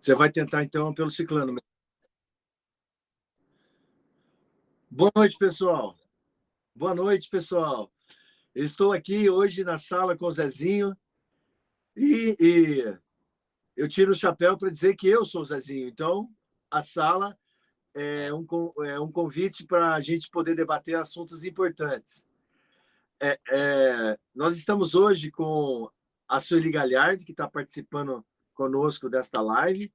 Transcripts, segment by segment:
Você vai tentar, então, pelo Ciclano. Boa noite, pessoal. Boa noite, pessoal. Estou aqui hoje na sala com o Zezinho e eu tiro o chapéu para dizer que eu sou o Zezinho. Então, a sala é um convite para a gente poder debater assuntos importantes. Nós estamos hoje com a Sueli Galhardi, que está participando conosco desta live.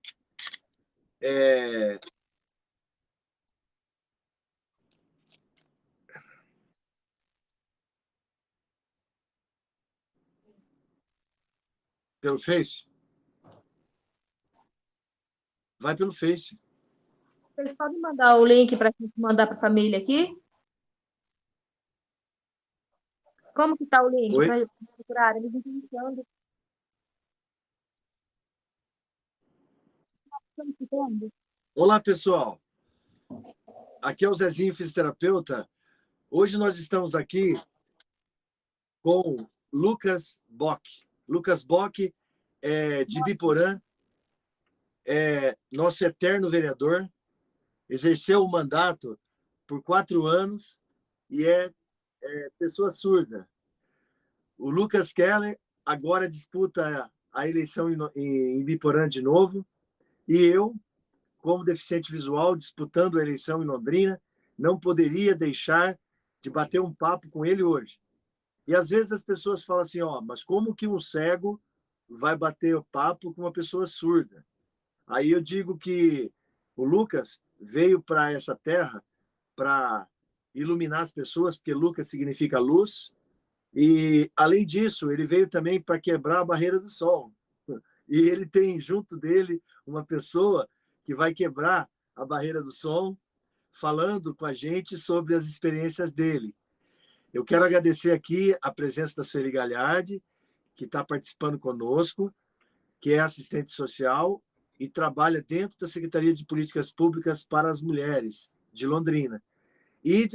Pelo Face? Vai pelo Face. Vocês podem mandar o link para mandar para a família aqui? Como que está o link para procurar? Eles estão iniciando. Olá, pessoal. Aqui é o Zezinho, fisioterapeuta. Hoje nós estamos aqui com Lucas Bock. Lucas Bock é de Biporã, é nosso eterno vereador, exerceu o mandato por 4 anos e é pessoa surda. O Lucas Keller agora disputa a eleição em Biporã de novo, e eu, como deficiente visual, disputando a eleição em Londrina, não poderia deixar de bater um papo com ele hoje. E às vezes as pessoas falam assim, mas como que um cego vai bater o papo com uma pessoa surda? Aí eu digo que o Lucas veio para essa terra para iluminar as pessoas, porque Lucas significa luz, e além disso, ele veio também para quebrar a barreira do som. E ele tem junto dele uma pessoa que vai quebrar a barreira do som, falando com a gente sobre as experiências dele. Eu quero agradecer aqui a presença da Sueli Galhardi, que está participando conosco, que é assistente social e trabalha dentro da Secretaria de Políticas Públicas para as Mulheres de Londrina. E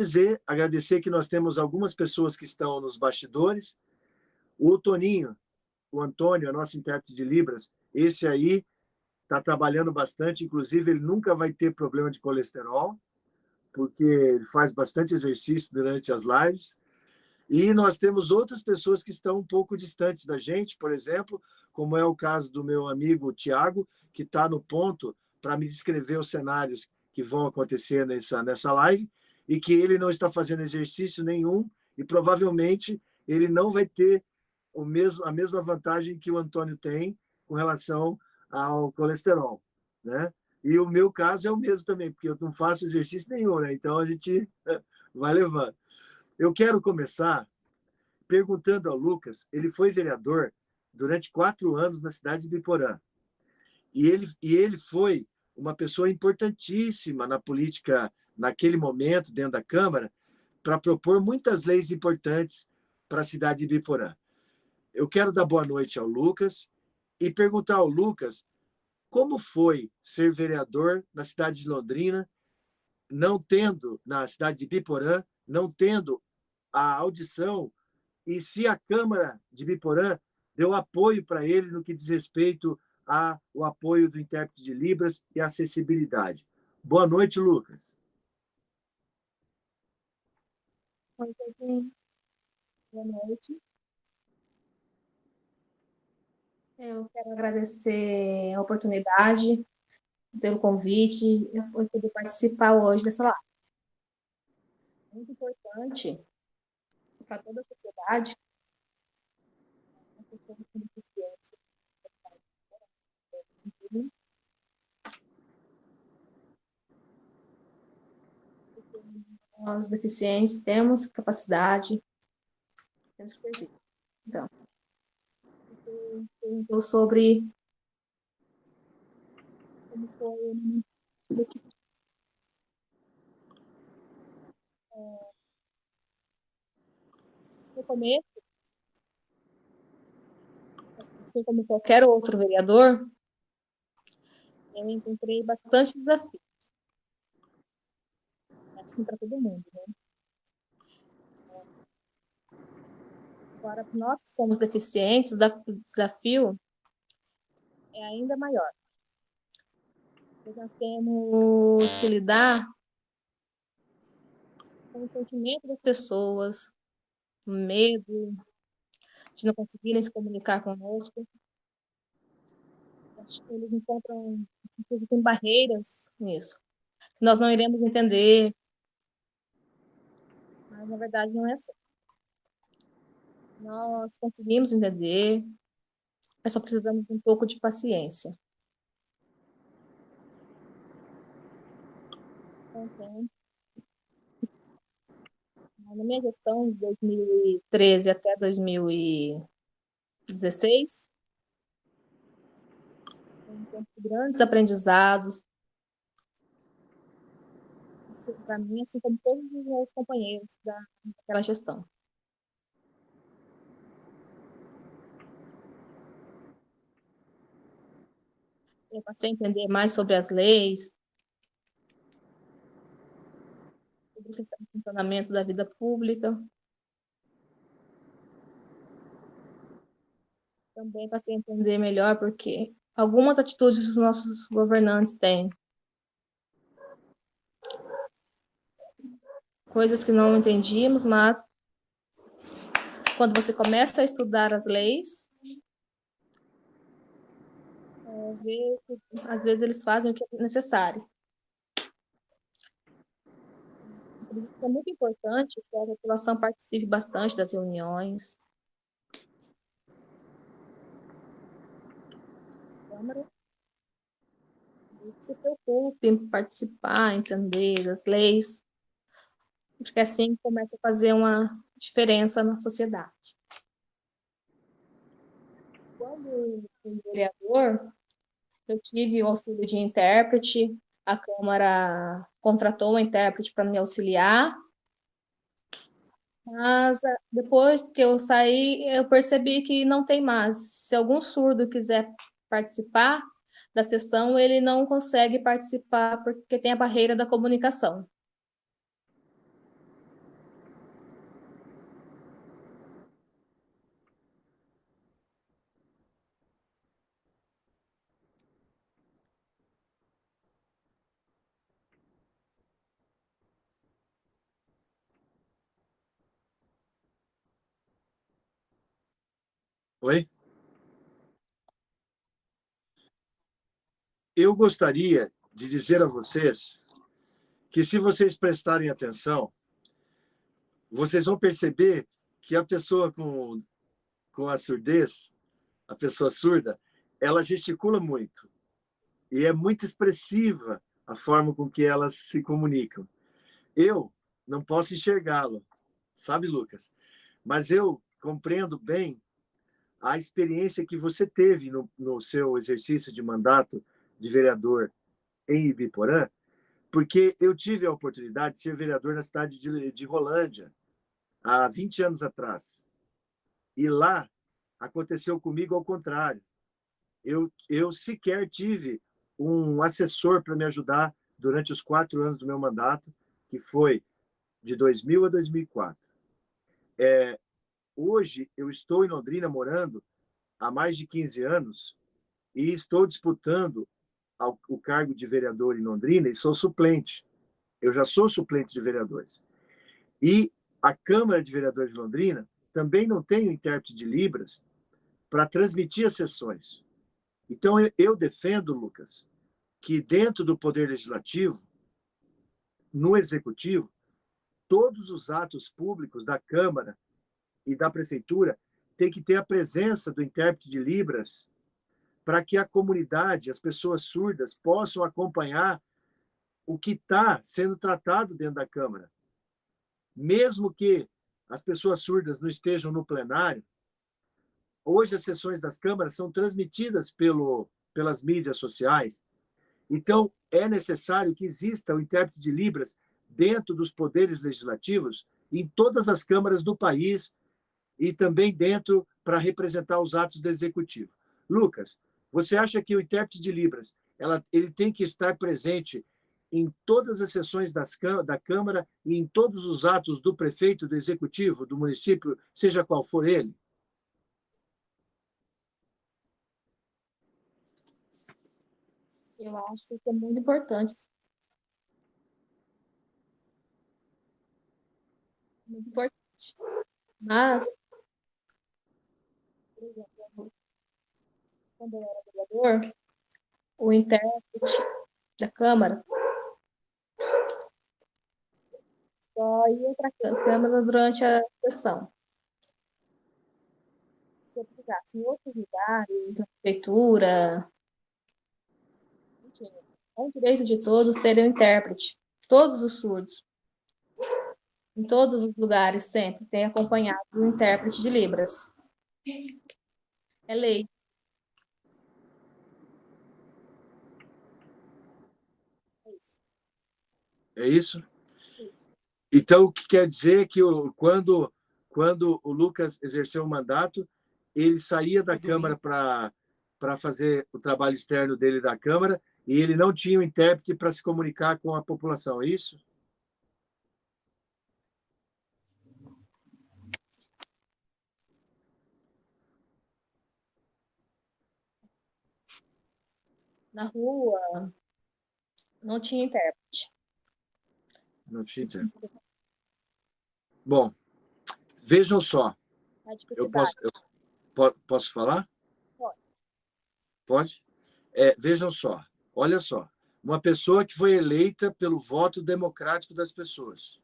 agradecer que nós temos algumas pessoas que estão nos bastidores. O Toninho, o Antônio, a nossa intérprete de Libras, esse aí está trabalhando bastante, inclusive ele nunca vai ter problema de colesterol, porque ele faz bastante exercício durante as lives. E nós temos outras pessoas que estão um pouco distantes da gente, por exemplo, como é o caso do meu amigo Tiago, que está no ponto para me descrever os cenários que vão acontecer nessa live, e que ele não está fazendo exercício nenhum, e provavelmente ele não vai ter a mesma vantagem que o Antônio tem com relação ao colesterol, né? E o meu caso é o mesmo também, porque eu não faço exercício nenhum, né? Então a gente vai levando. Eu quero começar perguntando ao Lucas. Ele foi vereador durante 4 anos na cidade de Biporã. E ele foi uma pessoa importantíssima na política, naquele momento, dentro da Câmara, para propor muitas leis importantes para a cidade de Biporã. Eu quero dar boa noite ao Lucas e perguntar ao Lucas como foi ser vereador na cidade de Londrina, não tendo, na cidade de Biporã, não tendo a audição, e se a Câmara de Biporã deu apoio para ele no que diz respeito ao apoio do intérprete de Libras e acessibilidade. Boa noite, Lucas. Oi, boa noite. Eu quero agradecer a oportunidade, pelo convite, por poder participar hoje dessa live. É muito importante para toda a sociedade a pessoa com deficiência. Nós, deficientes, temos capacidade, temos que perder. Então, você perguntou sobre como foi no começo, assim como qualquer outro vereador, eu encontrei bastante desafio. Assim para todo mundo, né? Agora, nós que somos deficientes, o desafio é ainda maior. Nós temos que lidar com o sentimento das pessoas, o medo de não conseguirem se comunicar conosco. Acho que eles encontram que existem barreiras nisso. Nós não iremos entender, mas na verdade não é assim. Nós conseguimos entender, mas só precisamos de um pouco de paciência. Então, na minha gestão de 2013 até 2016, foi um tempo de grandes aprendizados, para mim, assim como todos os meus companheiros daquela gestão. Eu passei a entender mais sobre as leis, sobre o funcionamento da vida pública. Também passei a entender melhor porque algumas atitudes dos nossos governantes têm. Coisas que não entendíamos, mas quando você começa a estudar as leis, vê que às vezes eles fazem o que é necessário. É muito importante que a população participe bastante das reuniões. Câmara, se preocupe em participar, entender as leis, porque assim começa a fazer uma diferença na sociedade. Quando fui vereador, eu tive o auxílio de intérprete, a Câmara contratou um intérprete para me auxiliar, mas depois que eu saí, eu percebi que não tem mais. Se algum surdo quiser participar da sessão, ele não consegue participar porque tem a barreira da comunicação. Oi? Eu gostaria de dizer a vocês que, se vocês prestarem atenção, vocês vão perceber que a pessoa com a surdez, a pessoa surda, ela gesticula muito e é muito expressiva a forma com que elas se comunicam. Eu não posso enxergá-lo, sabe, Lucas? Mas eu compreendo bem a experiência que você teve no seu exercício de mandato de vereador em Ibiporã, porque eu tive a oportunidade de ser vereador na cidade de Rolândia, há 20 anos atrás. E lá aconteceu comigo ao contrário. Eu sequer tive um assessor para me ajudar durante os 4 anos do meu mandato, que foi de 2000 a 2004. Hoje, eu estou em Londrina morando há mais de 15 anos e estou disputando o cargo de vereador em Londrina e sou suplente. Eu já sou suplente de vereadores. E a Câmara de Vereadores de Londrina também não tem o intérprete de Libras para transmitir as sessões. Então, eu defendo, Lucas, que dentro do Poder Legislativo, no Executivo, todos os atos públicos da Câmara e da Prefeitura têm que ter a presença do intérprete de Libras para que a comunidade, as pessoas surdas, possam acompanhar o que está sendo tratado dentro da Câmara. Mesmo que as pessoas surdas não estejam no plenário, hoje as sessões das câmaras são transmitidas pelas mídias sociais. Então, é necessário que exista o intérprete de Libras dentro dos poderes legislativos, em todas as câmaras do país e também dentro para representar os atos do Executivo. Lucas, você acha que o intérprete de Libras ele tem que estar presente em todas as sessões da Câmara e em todos os atos do prefeito, do Executivo, do município, seja qual for ele? Eu acho que é muito importante. Muito importante. Mas, por exemplo, quando eu era vereador, o intérprete da Câmara só ia para a Câmara durante a sessão. Se eu precisasse em outros lugares, na prefeitura, enfim, é um direito de todos terem um intérprete. Todos os surdos, em todos os lugares, sempre tem acompanhado um intérprete de Libras. É lei. É isso. É isso? Isso. Então, o que quer dizer que quando o Lucas exerceu o mandato, ele saía da Câmara para fazer o trabalho externo dele da Câmara e ele não tinha um intérprete para se comunicar com a população, é isso? Na rua, não tinha intérprete. Não tinha intérprete. Bom, vejam só. A Eu dificuldade. posso falar? Pode. Pode? Vejam só. Olha só. Uma pessoa que foi eleita pelo voto democrático das pessoas.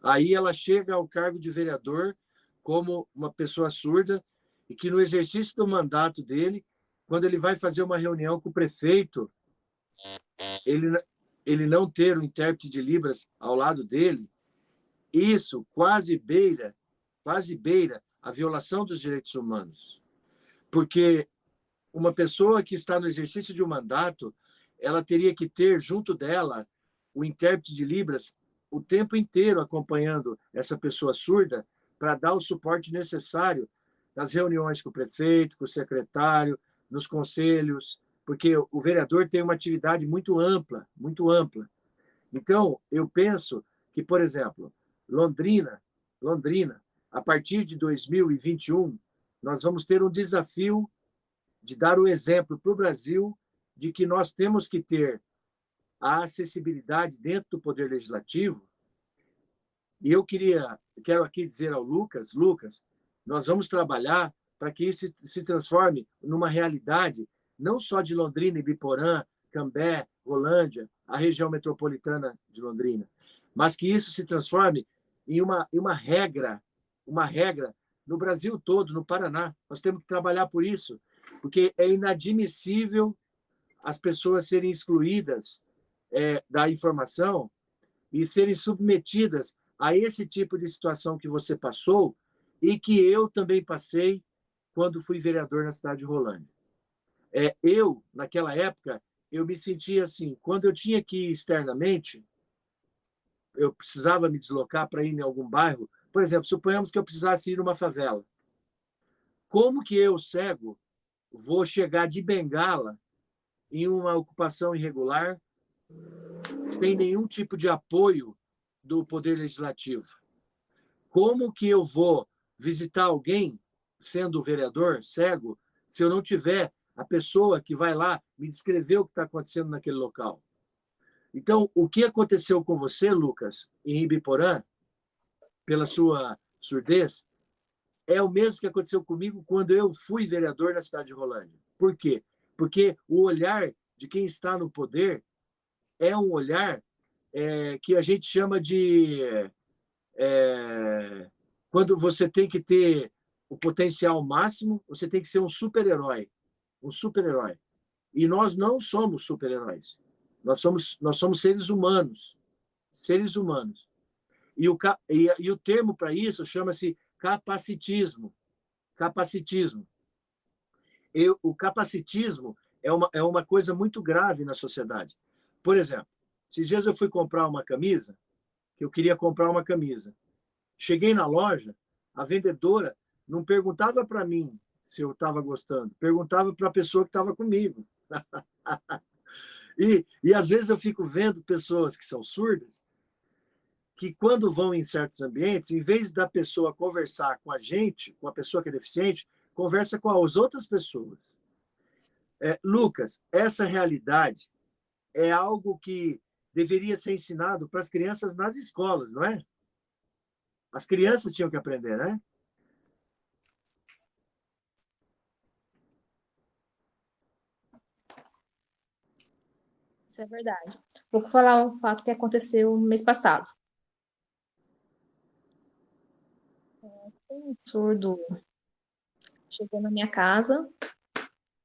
Aí ela chega ao cargo de vereador como uma pessoa surda e que no exercício do mandato dele, quando ele vai fazer uma reunião com o prefeito, ele, ele não ter o intérprete de Libras ao lado dele, isso quase beira a violação dos direitos humanos. Porque uma pessoa que está no exercício de um mandato, ela teria que ter junto dela o intérprete de Libras o tempo inteiro acompanhando essa pessoa surda para dar o suporte necessário nas reuniões com o prefeito, com o secretário, nos conselhos, porque o vereador tem uma atividade muito ampla, muito ampla. Então, eu penso que, por exemplo, Londrina, a partir de 2021, nós vamos ter um desafio de dar o exemplo para o Brasil de que nós temos que ter a acessibilidade dentro do Poder Legislativo. E quero aqui dizer ao Lucas, nós vamos trabalhar para que isso se transforme numa realidade não só de Londrina e Biporã, Cambé, Rolândia, a região metropolitana de Londrina, mas que isso se transforme em uma regra no Brasil todo, no Paraná. Nós temos que trabalhar por isso, porque é inadmissível as pessoas serem excluídas da informação e serem submetidas a esse tipo de situação que você passou e que eu também passei quando fui vereador na cidade de Rolândia. Naquela época, eu me sentia assim, quando eu tinha que ir externamente, eu precisava me deslocar para ir em algum bairro, por exemplo, suponhamos que eu precisasse ir numa favela. Como que eu, cego, vou chegar de bengala em uma ocupação irregular sem nenhum tipo de apoio do Poder Legislativo? Como que eu vou visitar alguém, sendo vereador, cego, se eu não tiver a pessoa que vai lá me descrever o que está acontecendo naquele local? Então, o que aconteceu com você, Lucas, em Ibiporã, pela sua surdez, é o mesmo que aconteceu comigo quando eu fui vereador na cidade de Rolândia. Por quê? Porque o olhar de quem está no poder é um olhar que a gente chama de quando você tem que ter o potencial máximo, você tem que ser um super-herói. Um super-herói. E nós não somos super-heróis. Nós somos seres humanos. Seres humanos. E o termo para isso chama-se capacitismo. Capacitismo. O capacitismo é uma coisa muito grave na sociedade. Por exemplo, esses dias eu fui comprar uma camisa, que eu queria comprar uma camisa. Cheguei na loja, a vendedora não perguntava para mim se eu estava gostando, perguntava para a pessoa que estava comigo. E às vezes eu fico vendo pessoas que são surdas, que quando vão em certos ambientes, em vez da pessoa conversar com a gente, com a pessoa que é deficiente, conversa com as outras pessoas. Lucas, essa realidade é algo que deveria ser ensinado para as crianças nas escolas, não é? As crianças tinham que aprender, né? Isso é verdade. Vou falar um fato que aconteceu no mês passado. Um surdo chegou na minha casa,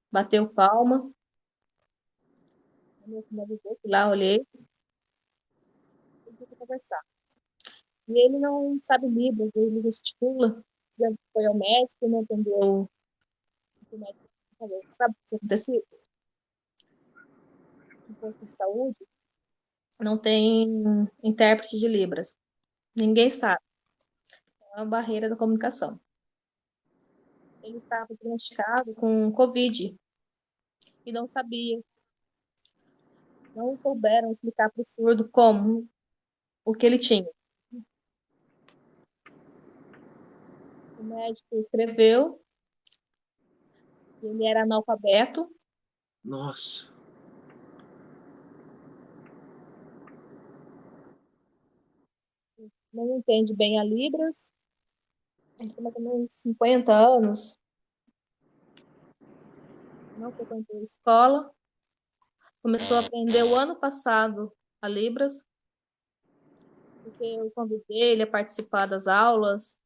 bateu palma, me finalizou, fui lá, olhei, e fui conversar. E ele não sabe Libras, ele gesticula, já foi ao médico, não entendeu o que o médico falou. Sabe o que aconteceu? No posto de saúde não tem intérprete de Libras. Ninguém sabe. É uma barreira da comunicação. Ele estava diagnosticado com Covid e não sabia. Não souberam explicar para o surdo como, o que ele tinha. O médico escreveu, ele era analfabeto, Nossa. não entende bem a Libras, ele tem mais ou menos 50 anos, não frequentou escola, começou a aprender o ano passado a Libras, porque eu convidei ele a participar das aulas,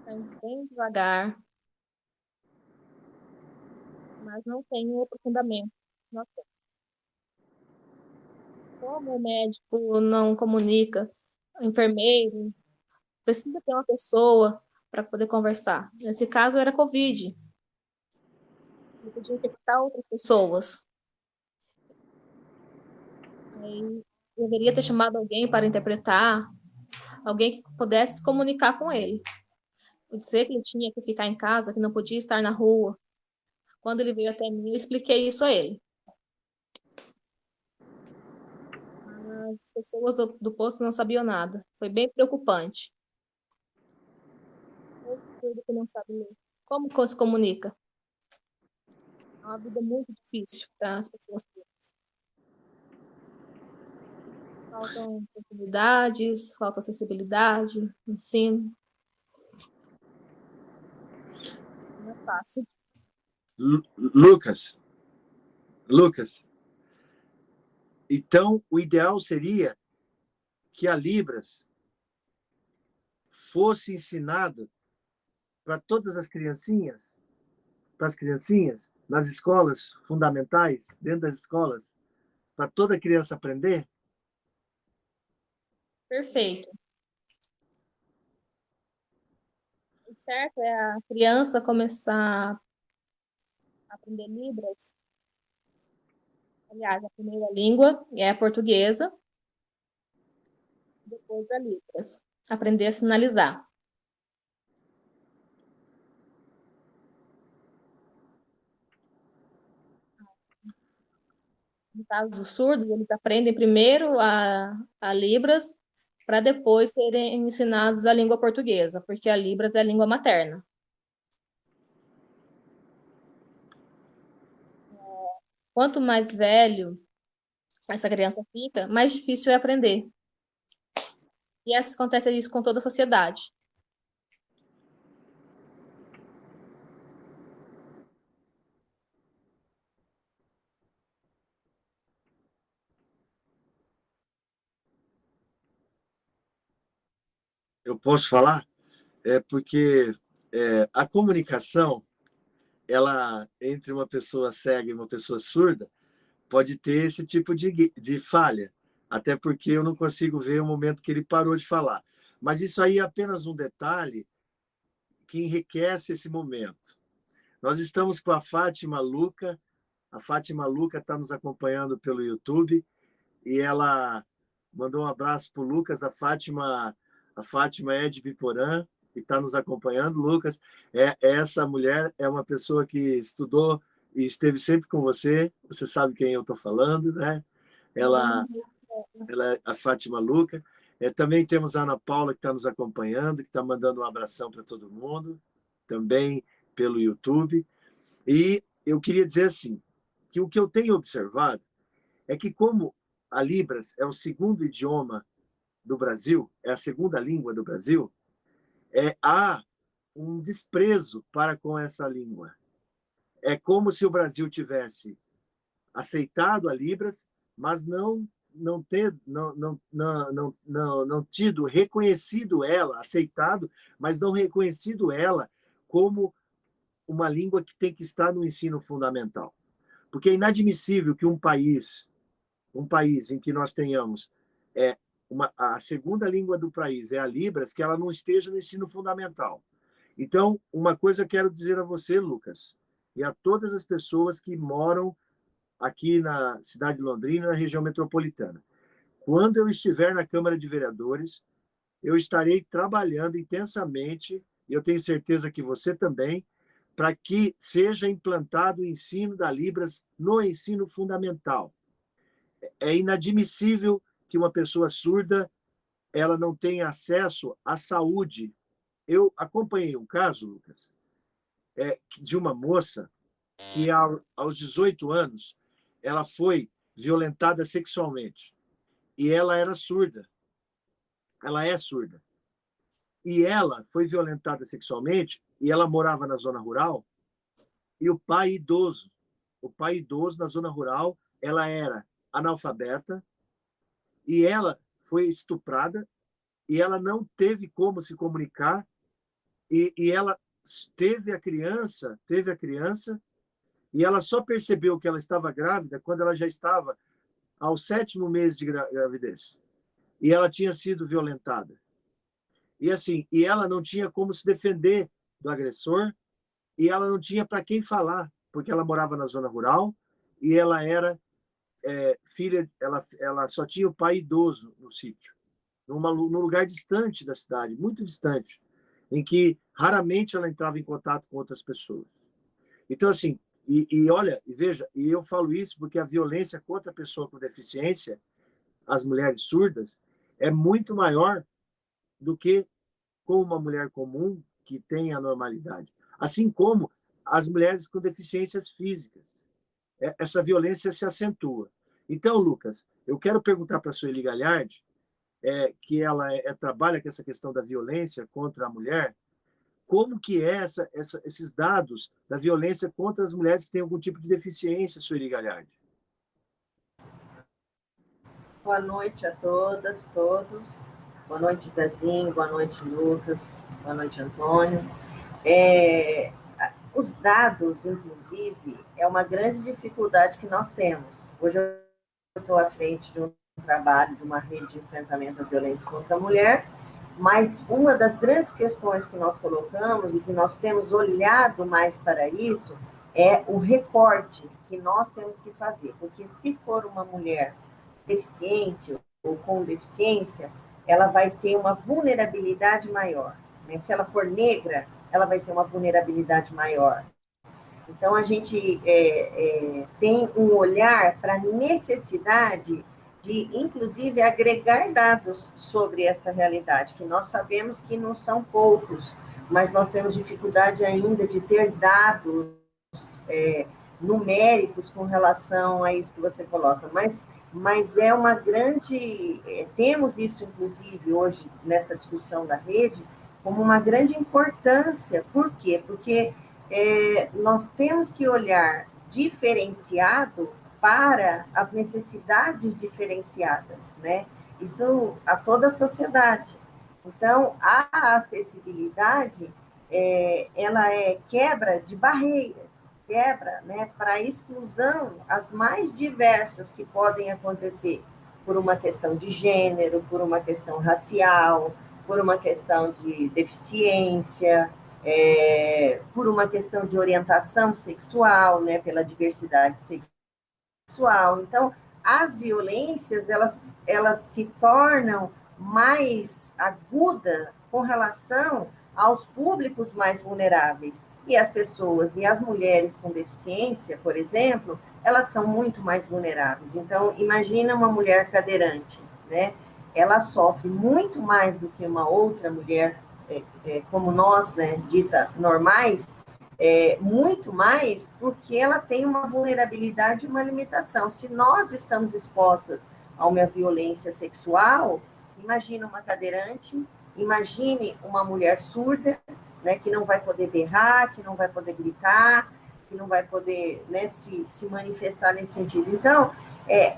tá indo bem devagar, mas não tem o aprofundamento. Nossa, como o médico não comunica, o enfermeiro, precisa ter uma pessoa para poder conversar. Nesse caso era Covid. Ele podia infectar outras pessoas. Aí deveria ter chamado alguém para interpretar, alguém que pudesse se comunicar com ele. Eu disse que ele tinha que ficar em casa, que não podia estar na rua. Quando ele veio até mim, eu expliquei isso a ele. As pessoas do posto não sabiam nada. Foi bem preocupante. Tudo que não sabe ler. Como que se comunica? É uma vida muito difícil para as pessoas. Faltam oportunidades, falta acessibilidade, ensino. Não é fácil. Lucas, então o ideal seria que a Libras fosse ensinada para todas as criancinhas, para as criancinhas, nas escolas fundamentais, dentro das escolas, para toda criança aprender? Perfeito. O certo é a criança começar a aprender Libras. Aliás, a primeira língua é a portuguesa, depois a Libras. Aprender a sinalizar. No caso dos surdos, eles aprendem primeiro a Libras para depois serem ensinados a língua portuguesa, porque a Libras é a língua materna. Quanto mais velho essa criança fica, mais difícil é aprender. E acontece isso com toda a sociedade. Eu posso falar? É porque a comunicação, ela entre uma pessoa cega e uma pessoa surda, pode ter esse tipo de falha, até porque eu não consigo ver o momento que ele parou de falar. Mas isso aí é apenas um detalhe que enriquece esse momento. Nós estamos com a Fátima Luca. A Fátima Luca está nos acompanhando pelo YouTube e ela mandou um abraço para o Lucas. A Fátima é de Biporã e está nos acompanhando. Lucas, essa mulher é uma pessoa que estudou e esteve sempre com você. Você sabe quem eu estou falando, né? Ela é a Fátima Luca. Também temos a Ana Paula, que está nos acompanhando, que está mandando um abração para todo mundo, também pelo YouTube. E eu queria dizer assim, que o que eu tenho observado é que como a Libras é o segundo idioma do Brasil, é a segunda língua do Brasil, há um desprezo para com essa língua. É como se o Brasil tivesse aceitado a Libras, mas não tido reconhecido ela, aceitado, mas não reconhecido ela como uma língua que tem que estar no ensino fundamental. Porque é inadmissível que um país em que nós tenhamos a segunda língua do país é a Libras, que ela não esteja no ensino fundamental. Então, uma coisa eu quero dizer a você, Lucas, e a todas as pessoas que moram aqui na cidade de Londrina, na região metropolitana. Quando eu estiver na Câmara de Vereadores, eu estarei trabalhando intensamente, e eu tenho certeza que você também, para que seja implantado o ensino da Libras no ensino fundamental. É inadmissível que uma pessoa surda ela não tenha acesso à saúde. Eu acompanhei um caso, Lucas, de uma moça que aos 18 anos ela foi violentada sexualmente e ela era surda. Ela é surda. E ela foi violentada sexualmente e ela morava na zona rural e o pai idoso na zona rural, ela era analfabeta e ela foi estuprada e ela não teve como se comunicar e ela teve a criança e ela só percebeu que ela estava grávida quando ela já estava ao 7º mês de gravidez e ela tinha sido violentada. E assim, e ela não tinha como se defender do agressor e ela não tinha para quem falar, porque ela morava na zona rural e ela era filha, ela só tinha o pai idoso no sítio, num lugar distante da cidade, muito distante, em que raramente ela entrava em contato com outras pessoas. Então, assim, olha, e veja, e eu falo isso porque a violência contra a pessoa com deficiência, as mulheres surdas, é muito maior do que com uma mulher comum que tem a normalidade. Assim como as mulheres com deficiências físicas. Essa violência se acentua. Então, Lucas, eu quero perguntar para a Sueli Galhardi, que ela trabalha com essa questão da violência contra a mulher, como que esses dados da violência contra as mulheres que têm algum tipo de deficiência, Sueli Galhardi? Boa noite a todas, todos. Boa noite, Zezinho. Boa noite, Lucas. Boa noite, Antônio. Os dados, inclusive, é uma grande dificuldade que nós temos. Hoje eu estou à frente de um trabalho de uma rede de enfrentamento à violência contra a mulher, mas uma das grandes questões que nós colocamos e que nós temos olhado mais para isso é o recorte que nós temos que fazer, porque se for uma mulher deficiente ou com deficiência, ela vai ter uma vulnerabilidade maior, né? Se ela for negra, ela vai ter uma vulnerabilidade maior. Então, a gente tem um olhar para a necessidade de, inclusive, agregar dados sobre essa realidade, que nós sabemos que não são poucos, mas nós temos dificuldade ainda de ter dados numéricos com relação a isso que você coloca. Mas é uma grande... Temos isso, inclusive, hoje, nessa discussão da rede, como uma grande importância. Por quê? Porque nós temos que olhar diferenciado para as necessidades diferenciadas, né? Isso a toda a sociedade. Então, a acessibilidade, ela é quebra de barreiras, quebra, né, para a exclusão as mais diversas que podem acontecer por uma questão de gênero, por uma questão racial, por uma questão de deficiência, por uma questão de orientação sexual, né, pela diversidade sexual. Então, as violências, elas se tornam mais agudas com relação aos públicos mais vulneráveis. E as pessoas, e as mulheres com deficiência, por exemplo, elas são muito mais vulneráveis. Então, imagina uma mulher cadeirante, né? Ela sofre muito mais do que uma outra mulher como nós, né, dita normais, muito mais porque ela tem uma vulnerabilidade e uma limitação. Se nós estamos expostas a uma violência sexual, imagine uma cadeirante, imagine uma mulher surda, né, que não vai poder berrar, que não vai poder gritar, que não vai poder, né, se manifestar nesse sentido. Então,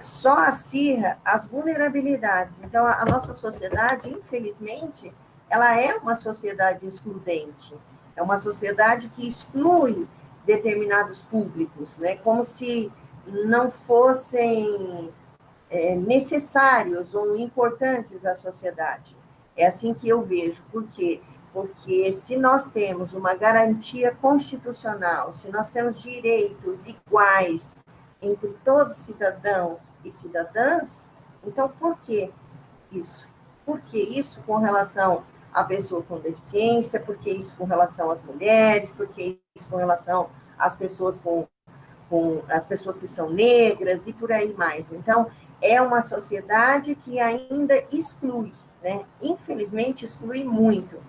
só acirra as vulnerabilidades. Então, a nossa sociedade, infelizmente, ela é uma sociedade excludente. É uma sociedade que exclui determinados públicos, né? Como se não fossem necessários ou importantes à sociedade. É assim que eu vejo. Por quê? Porque se nós temos uma garantia constitucional, se nós temos direitos iguais entre todos cidadãos e cidadãs, então por que isso? Por que isso com relação à pessoa com deficiência? Por que isso com relação às mulheres? Por que isso com relação às pessoas com as pessoas que são negras e por aí mais? Então, é uma sociedade que ainda exclui, né? Infelizmente, exclui muito.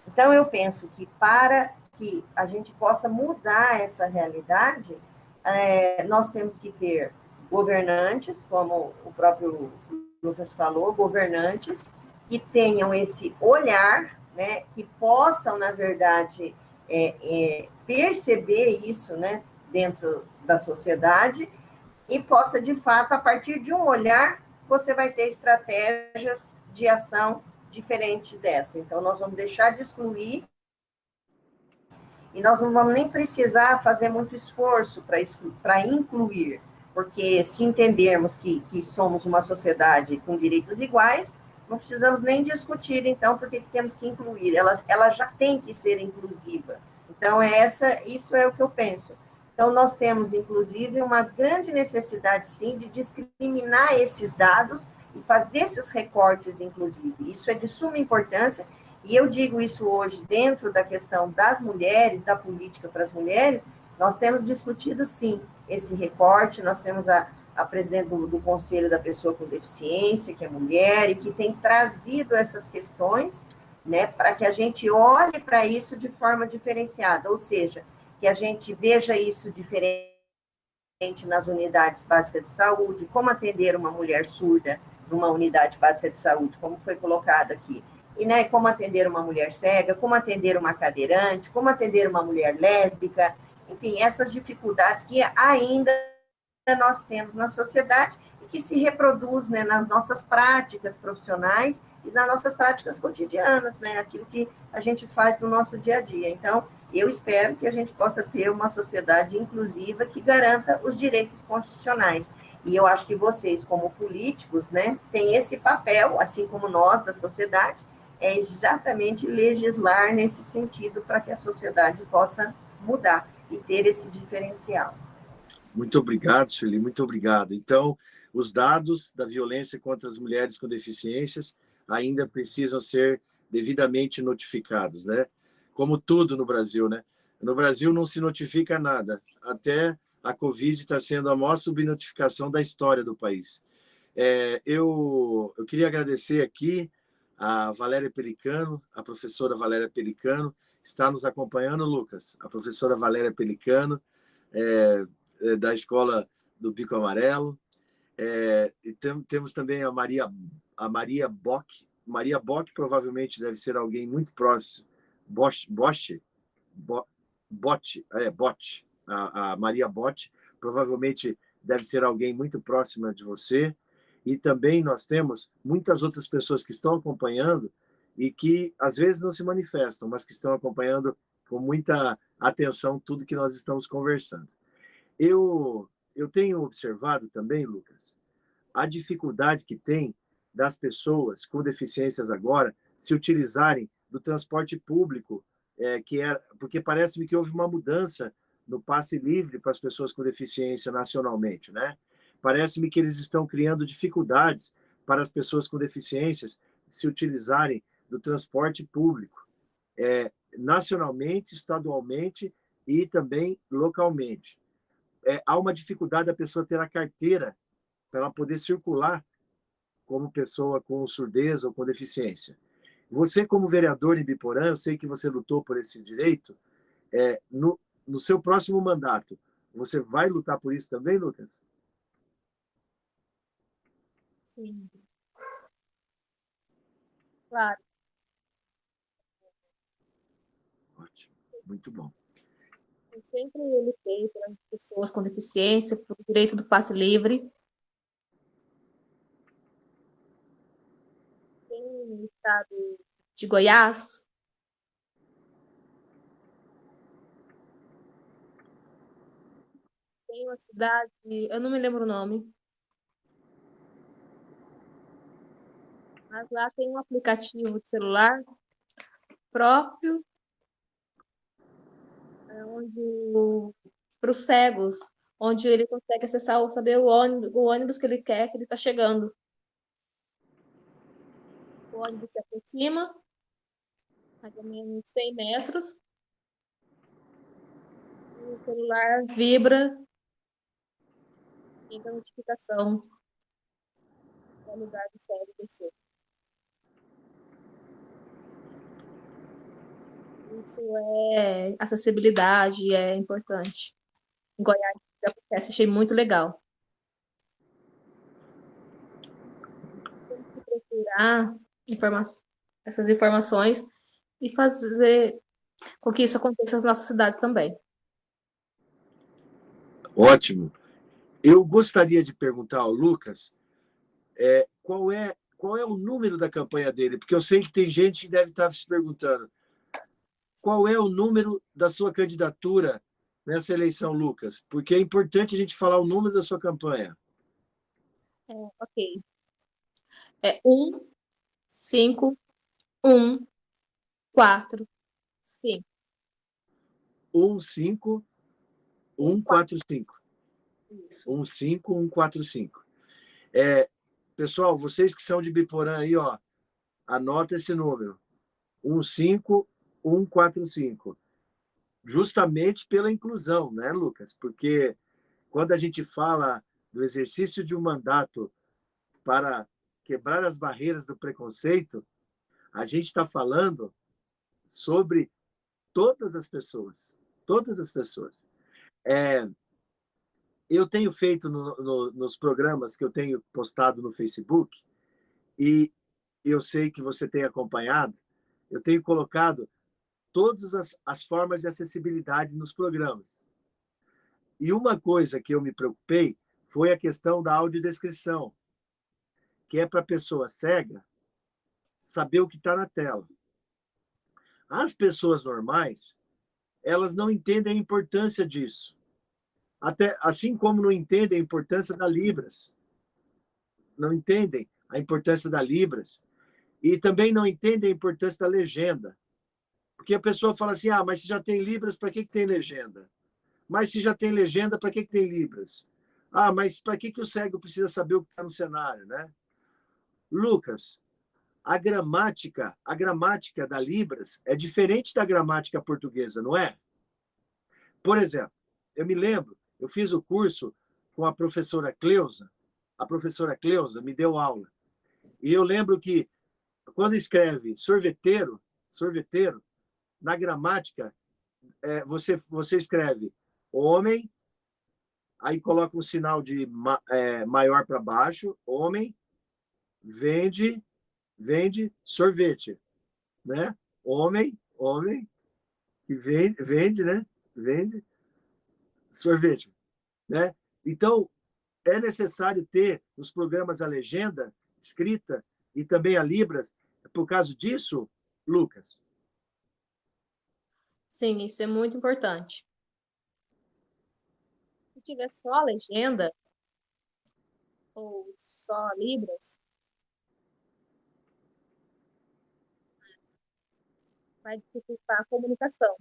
Então, eu penso que para que a gente possa mudar essa realidade, nós temos que ter governantes, como o próprio Lucas falou, governantes que tenham esse olhar, né, que possam, na verdade, perceber isso, né, dentro da sociedade e possa, de fato, a partir de um olhar, você vai ter estratégias de ação diferente dessa. Então, nós vamos deixar de excluir e nós não vamos nem precisar fazer muito esforço para incluir, porque se entendermos que somos uma sociedade com direitos iguais, não precisamos nem discutir, então, porque temos que incluir. Ela já tem que ser inclusiva. Então, isso é o que eu penso. Então, nós temos, inclusive, uma grande necessidade, sim, de discriminar esses dados e fazer esses recortes, inclusive. Isso é de suma importância, e eu digo isso hoje dentro da questão das mulheres, da política para as mulheres, nós temos discutido, sim, esse recorte, nós temos a presidente do Conselho da Pessoa com Deficiência, que é mulher, e que tem trazido essas questões, né, para que a gente olhe para isso de forma diferenciada, ou seja, que a gente veja isso diferente nas unidades básicas de saúde, como atender uma mulher surda numa unidade básica de saúde, como foi colocado aqui, e, né, como atender uma mulher cega, como atender uma cadeirante, como atender uma mulher lésbica, enfim, essas dificuldades que ainda nós temos na sociedade e que se reproduz, né, nas nossas práticas profissionais e nas nossas práticas cotidianas, né, aquilo que a gente faz no nosso dia a dia. Então, eu espero que a gente possa ter uma sociedade inclusiva que garanta os direitos constitucionais. E eu acho que vocês, como políticos, né, têm esse papel, assim como nós da sociedade, é exatamente legislar nesse sentido para que a sociedade possa mudar e ter esse diferencial. Muito obrigado, Sueli, muito obrigado. Então, os dados da violência contra as mulheres com deficiências ainda precisam ser devidamente notificados, né? Como tudo no Brasil, né? No Brasil não se notifica nada. Até a Covid está sendo a maior subnotificação da história do país. Eu queria agradecer aqui a Valéria Pelicano, a professora Valéria Pelicano, está nos acompanhando, Lucas, a professora Valéria Pelicano, da Escola do Bico Amarelo. E temos também a Maria Bock. Maria Bock provavelmente deve ser alguém muito próximo. A Maria Botti provavelmente deve ser alguém muito próxima de você. E também nós temos muitas outras pessoas que estão acompanhando e que às vezes não se manifestam, mas que estão acompanhando com muita atenção tudo que nós estamos conversando. Eu tenho observado também, Lucas, a dificuldade que tem das pessoas com deficiências agora se utilizarem do transporte público, porque parece-me que houve uma mudança no passe livre para as pessoas com deficiência nacionalmente, né? Parece-me que eles estão criando dificuldades para as pessoas com deficiências se utilizarem do transporte público, nacionalmente, estadualmente e também localmente. Há uma dificuldade da pessoa ter a carteira para ela poder circular como pessoa com surdez ou com deficiência. Você, como vereador em Biporã, eu sei que você lutou por esse direito. no seu próximo mandato, você vai lutar por isso também, Lucas? Sim, claro. Ótimo, muito bom. Eu sempre lutei pelas pessoas com deficiência, pelo direito do passe livre. Tem no estado de Goiás, tem uma cidade, eu não me lembro o nome, mas lá tem um aplicativo de celular próprio, onde para os cegos, onde ele consegue acessar, saber o ônibus que ele quer, que ele está chegando. O ônibus se aproxima, mais ou menos 100 metros, e o celular vibra, chega a notificação do lugar do cego descer. Isso é acessibilidade, é importante. Em Goiás, isso acontece, achei muito legal. Temos que procurar essas informações e fazer com que isso aconteça nas nossas cidades também. Ótimo. Eu gostaria de perguntar ao Lucas qual é o número da campanha dele, porque eu sei que tem gente que deve estar se perguntando qual é o número da sua candidatura nessa eleição, Lucas, porque é importante a gente falar o número da sua campanha. Ok. É 15145. 15145. Isso. 15145. Pessoal, vocês que são de Biporã aí, ó, anota esse número. 15145. Justamente pela inclusão, né, Lucas? Porque quando a gente fala do exercício de um mandato para quebrar as barreiras do preconceito, a gente está falando sobre todas as pessoas. Todas as pessoas. Eu tenho feito nos programas que eu tenho postado no Facebook, e eu sei que você tem acompanhado, eu tenho colocado todas as formas de acessibilidade nos programas. E uma coisa que eu me preocupei foi a questão da audiodescrição, que é para a pessoa cega saber o que está na tela. As pessoas normais, elas não entendem a importância disso. Até, assim como não entendem a importância da Libras. Não entendem a importância da Libras. E também não entendem a importância da legenda. Porque a pessoa fala assim, mas se já tem Libras, para que tem legenda? Mas se já tem legenda, para que tem Libras? Mas para que o cego precisa saber o que está no cenário, né? Lucas, a gramática da Libras é diferente da gramática portuguesa, não é? Por exemplo, eu me lembro, eu fiz o curso com a professora Cleusa me deu aula. E eu lembro que quando escreve sorveteiro, na gramática, você escreve homem, aí coloca um sinal de maior para baixo, homem, vende sorvete, né? Homem, que vende, né? Vende sorvete, né? Então, é necessário ter nos programas a legenda escrita e também a Libras. Por causa disso, Lucas? Sim, isso é muito importante. Se tiver só a legenda ou só Libras, vai dificultar a comunicação.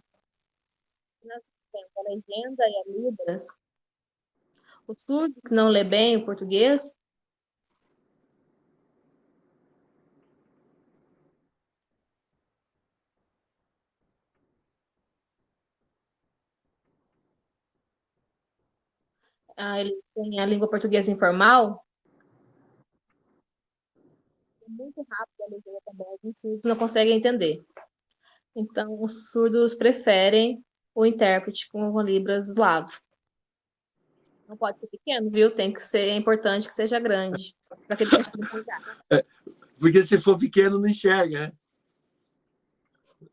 Se nós temos a legenda e a Libras, o surdo que não lê bem o português, ele tem a língua portuguesa informal, é muito rápido a legenda também, os surdos não conseguem entender. Então, os surdos preferem o intérprete com Libras do lado. Não pode ser pequeno, viu? Tem que ser importante que seja grande, para que ele consiga enxergar. Porque se for pequeno, não enxerga,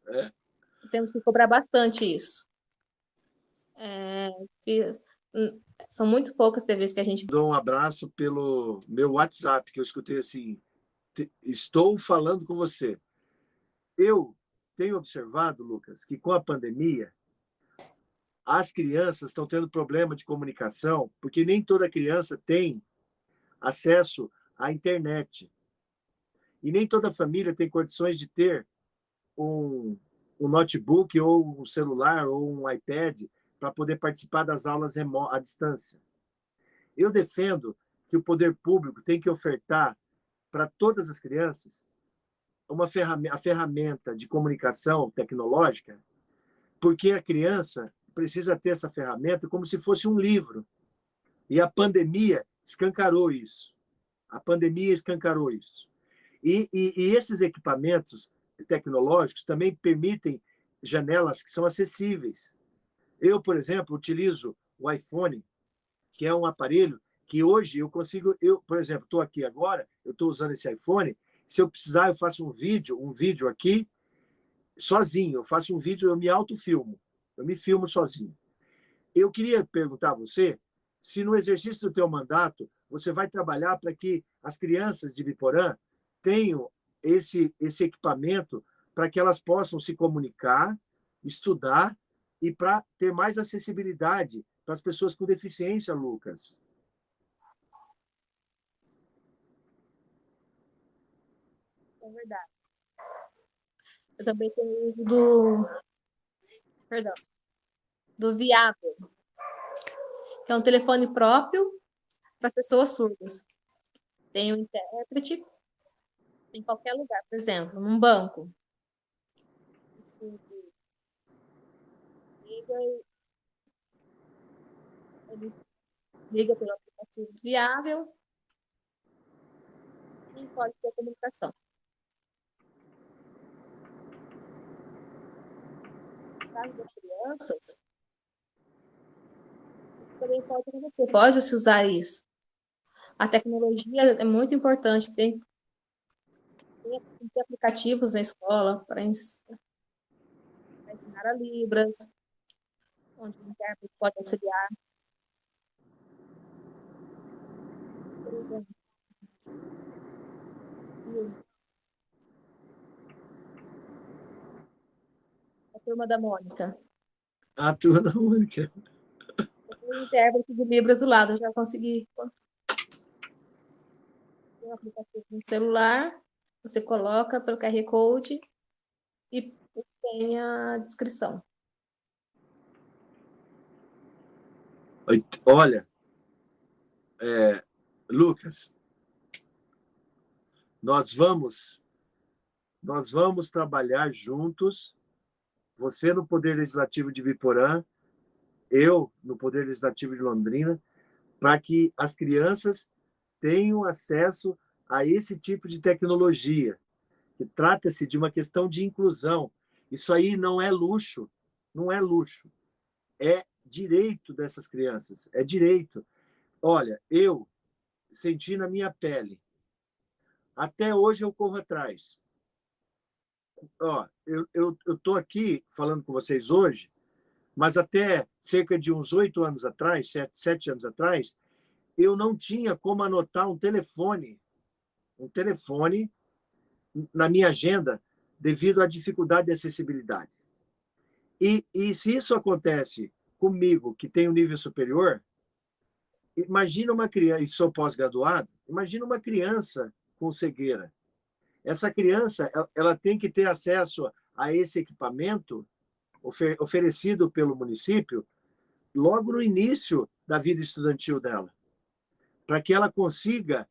né? Temos que cobrar bastante isso. São muito poucas TVs que a gente... Dou um abraço pelo meu WhatsApp, que eu escutei assim, estou falando com você. Eu tenho observado, Lucas, que com a pandemia, as crianças estão tendo problema de comunicação, porque nem toda criança tem acesso à internet. E nem toda família tem condições de ter um notebook ou um celular ou um iPad para poder participar das aulas à distância. Eu defendo que o poder público tem que ofertar para todas as crianças a ferramenta de comunicação tecnológica, porque a criança precisa ter essa ferramenta como se fosse um livro. E a pandemia escancarou isso. A pandemia escancarou isso. E esses equipamentos tecnológicos também permitem janelas que são acessíveis. Eu, por exemplo, utilizo o iPhone, que é um aparelho que hoje eu consigo... por exemplo, estou aqui agora, eu estou usando esse iPhone, se eu precisar, eu faço um vídeo aqui, sozinho. Eu faço um vídeo, eu me autofilmo. Eu me filmo sozinho. Eu queria perguntar a você se no exercício do teu mandato você vai trabalhar para que as crianças de Biporã tenham esse equipamento para que elas possam se comunicar, estudar e para ter mais acessibilidade para as pessoas com deficiência, Lucas. É verdade. Eu também tenho uso do Viável, que é um telefone próprio para as pessoas surdas. Tem um intérprete em qualquer lugar, por exemplo, num banco. Ele liga pelo aplicativo Viável e pode ter comunicação. No caso das crianças, também pode acontecer. Pode-se usar isso. A tecnologia é muito importante. Tem aplicativos na escola para ensinar a Libras, onde o intérprete pode auxiliar. Por exemplo, a Turma da Mônica. A Turma da Mônica. O intérprete de Libras do lado, eu já consegui. Tem um aplicativo no celular, você coloca pelo QR Code e tem a descrição. Olha, Lucas, nós vamos trabalhar juntos, você no Poder Legislativo de Biporã, eu no Poder Legislativo de Londrina, para que as crianças tenham acesso a esse tipo de tecnologia, que trata-se de uma questão de inclusão. Isso aí não é luxo, não é luxo, é direito dessas crianças, é direito. Olha, eu senti na minha pele, até hoje eu corro atrás. Eu estou aqui falando com vocês hoje, mas até cerca de uns 8 anos atrás, 7 anos atrás, eu não tinha como anotar um telefone na minha agenda devido à dificuldade de acessibilidade. E se isso acontece comigo, que tem um nível superior, imagina uma criança, e sou pós-graduado, imagina uma criança com cegueira. Essa criança, ela tem que ter acesso a esse equipamento oferecido pelo município logo no início da vida estudantil dela, para que ela consiga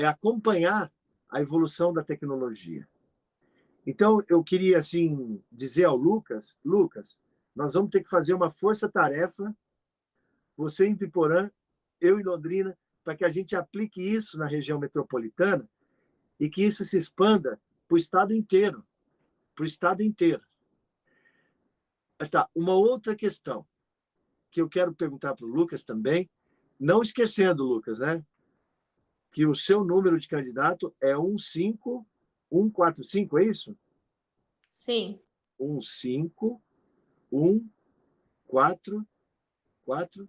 acompanhar a evolução da tecnologia. Então, eu queria assim dizer ao Lucas, nós vamos ter que fazer uma força-tarefa, você em Biporã, eu em Londrina, para que a gente aplique isso na região metropolitana e que isso se expanda para o estado inteiro, Tá, uma outra questão que eu quero perguntar para o Lucas também, não esquecendo, Lucas, né, que o seu número de candidato é 15145, é isso? Sim. 15145.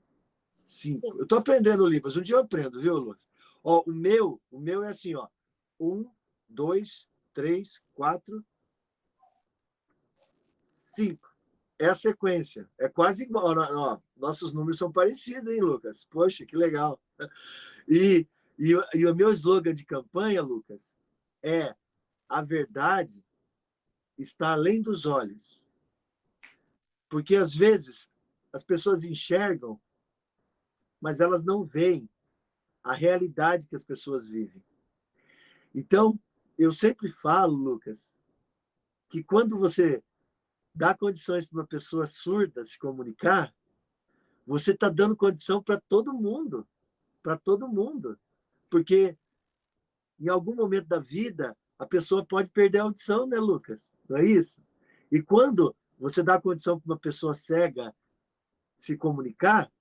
Sim. Eu estou aprendendo, Libras. Um dia eu aprendo, viu, Lucas? Ó, o meu é assim, ó. 1, 2, 3, 4, 5. É a sequência. É quase igual. Ó, nossos números são parecidos, hein, Lucas? Poxa, que legal. E, e o meu slogan de campanha, Lucas, é: a verdade está além dos olhos. Porque, às vezes, as pessoas enxergam, mas elas não veem a realidade que as pessoas vivem. Então, eu sempre falo, Lucas, que quando você dá condições para uma pessoa surda se comunicar, você está dando condição para todo mundo, porque em algum momento da vida a pessoa pode perder a audição, né, Lucas? Não é isso? E quando você dá condição para uma pessoa cega se comunicar,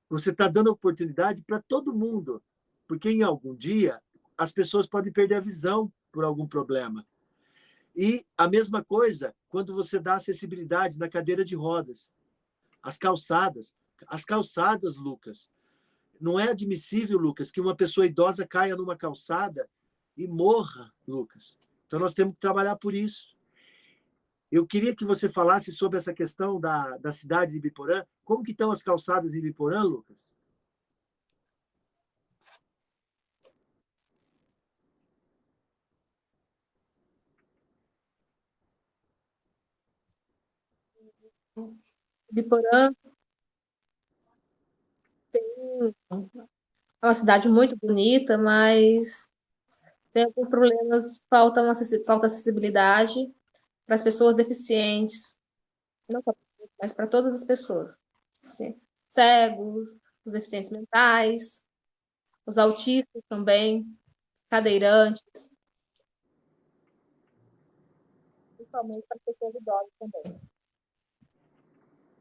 você está dando oportunidade para todo mundo, porque em algum dia as pessoas podem perder a visão por algum problema. E a mesma coisa quando você dá acessibilidade na cadeira de rodas, as calçadas, Lucas. Não é admissível, Lucas, que uma pessoa idosa caia numa calçada e morra, Lucas. Então nós temos que trabalhar por isso. Eu queria que você falasse sobre essa questão da cidade de Ibiporã. Como que estão as calçadas em Ibiporã, Lucas? Biporã tem é uma cidade muito bonita, mas tem alguns problemas, falta acessibilidade para as pessoas deficientes, não só mas para todas as pessoas. Sim. Cegos, os deficientes mentais, os autistas também, cadeirantes, principalmente para as pessoas idosas também.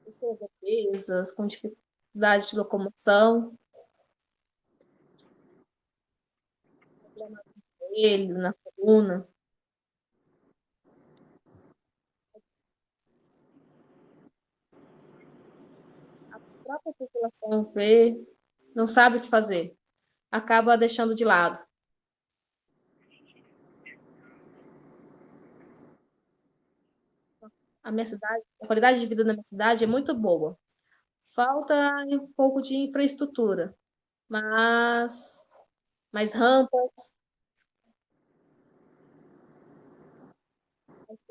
Pessoas obesas, com dificuldade de locomoção, problema no joelho, na coluna. A própria população vê, não sabe o que fazer, acaba deixando de lado. A minha cidade, a qualidade de vida na minha cidade é muito boa. Falta um pouco de infraestrutura, mas mais rampas, mas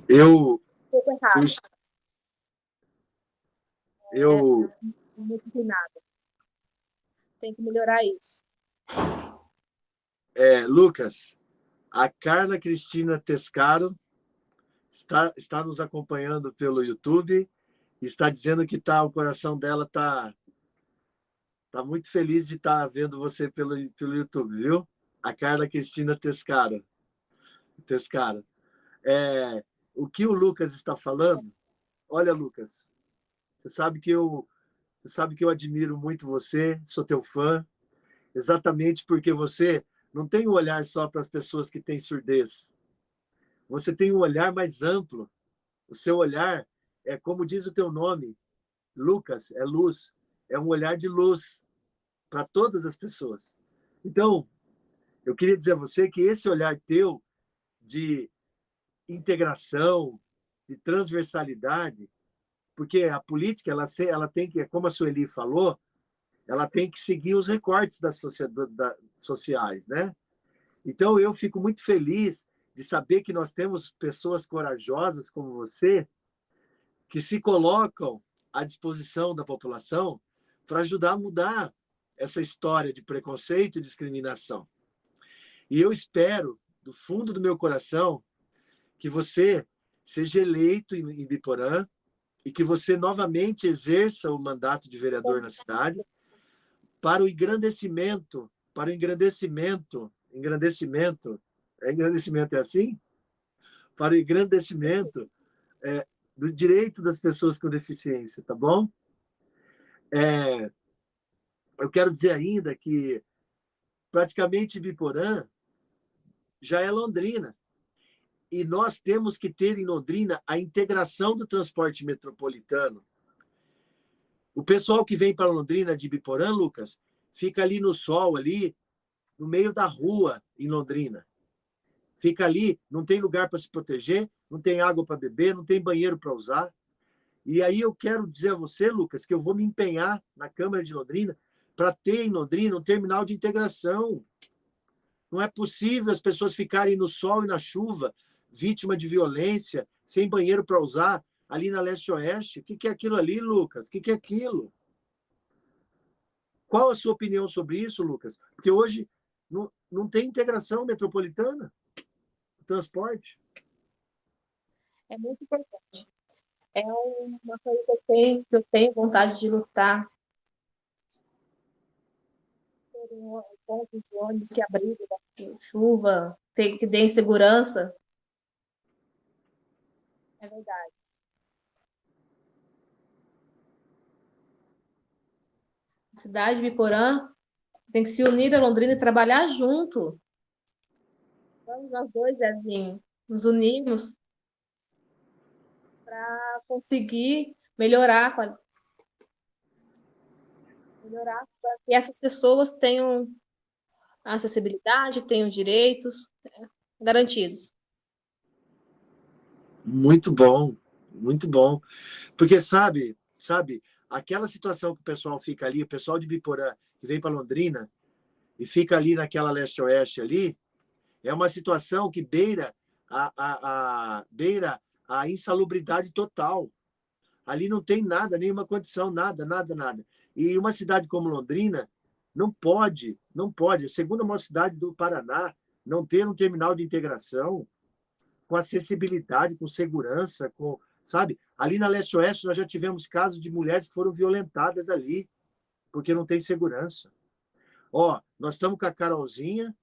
Eu, um pouco eu, errado, eu, muito inclinado. Tem que melhorar isso. Lucas, a Carla Cristina Tescaro está nos acompanhando pelo YouTube e está dizendo que o coração dela tá muito feliz de estar vendo você pelo YouTube, viu? A Carla Cristina Tescaro. É, o que o Lucas está falando? Olha, Lucas, você sabe que eu admiro muito você, sou teu fã, exatamente porque você não tem um olhar só para as pessoas que têm surdez. Você tem um olhar mais amplo. O seu olhar é como diz o teu nome, Lucas, é luz, é um olhar de luz para todas as pessoas. Então, eu queria dizer a você que esse olhar teu de integração, de transversalidade, porque a política ela tem que, como a Sueli falou, ela tem que seguir os recortes sociais, né? Então eu fico muito feliz de saber que nós temos pessoas corajosas como você que se colocam à disposição da população para ajudar a mudar essa história de preconceito e discriminação. E eu espero, do fundo do meu coração, que você seja eleito em Biporã e que você novamente exerça o mandato de vereador na cidade para o engrandecimento, é assim? para o engrandecimento do direito das pessoas com deficiência, tá bom? Eu quero dizer ainda que praticamente Biporã já é Londrina. E nós temos que ter em Londrina a integração do transporte metropolitano. O pessoal que vem para Londrina de Biporã, Lucas, fica ali no sol, ali no meio da rua em Londrina. Fica ali, não tem lugar para se proteger, não tem água para beber, não tem banheiro para usar. E aí eu quero dizer a você, Lucas, que eu vou me empenhar na Câmara de Londrina para ter em Londrina um terminal de integração. Não é possível as pessoas ficarem no sol e na chuva, vítima de violência, sem banheiro para usar, ali na Leste-Oeste. O que é aquilo ali, Lucas? O que é aquilo? Qual a sua opinião sobre isso, Lucas? Porque hoje não tem integração metropolitana, transporte. É muito importante. É uma coisa que eu tenho vontade de lutar por um ponto de ônibus que abriga da chuva, que dê segurança. É verdade. A cidade de Biporã tem que se unir a Londrina e trabalhar junto. Vamos nós dois, Zezinho, nos unirmos para conseguir melhorar para que essas pessoas tenham acessibilidade, tenham direitos garantidos. Muito bom, muito bom. Porque sabe, aquela situação que o pessoal fica ali, o pessoal de Biporã que vem para Londrina e fica ali naquela leste-oeste ali, é uma situação que beira a insalubridade total. Ali não tem nada, nenhuma condição, nada, nada, nada. E uma cidade como Londrina não pode, a segunda maior cidade do Paraná, não ter um terminal de integração com acessibilidade, com segurança, sabe? Ali na Leste-Oeste nós já tivemos casos de mulheres que foram violentadas ali, porque não tem segurança. Ó, nós estamos com a Carolzinha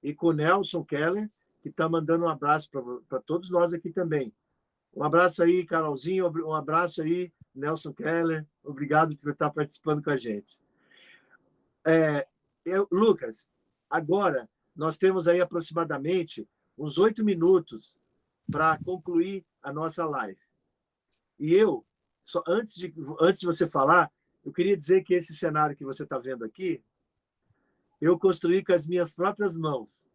e com o Nelson Keller, que está mandando um abraço para todos nós aqui também. Um abraço aí, Carolzinha, um abraço aí, Nelson Keller. Obrigado por estar participando com a gente. Lucas, agora nós temos aí aproximadamente uns 8 minutos para concluir a nossa live. E antes de você falar, eu queria dizer que esse cenário que você está vendo aqui, eu construí com as minhas próprias mãos.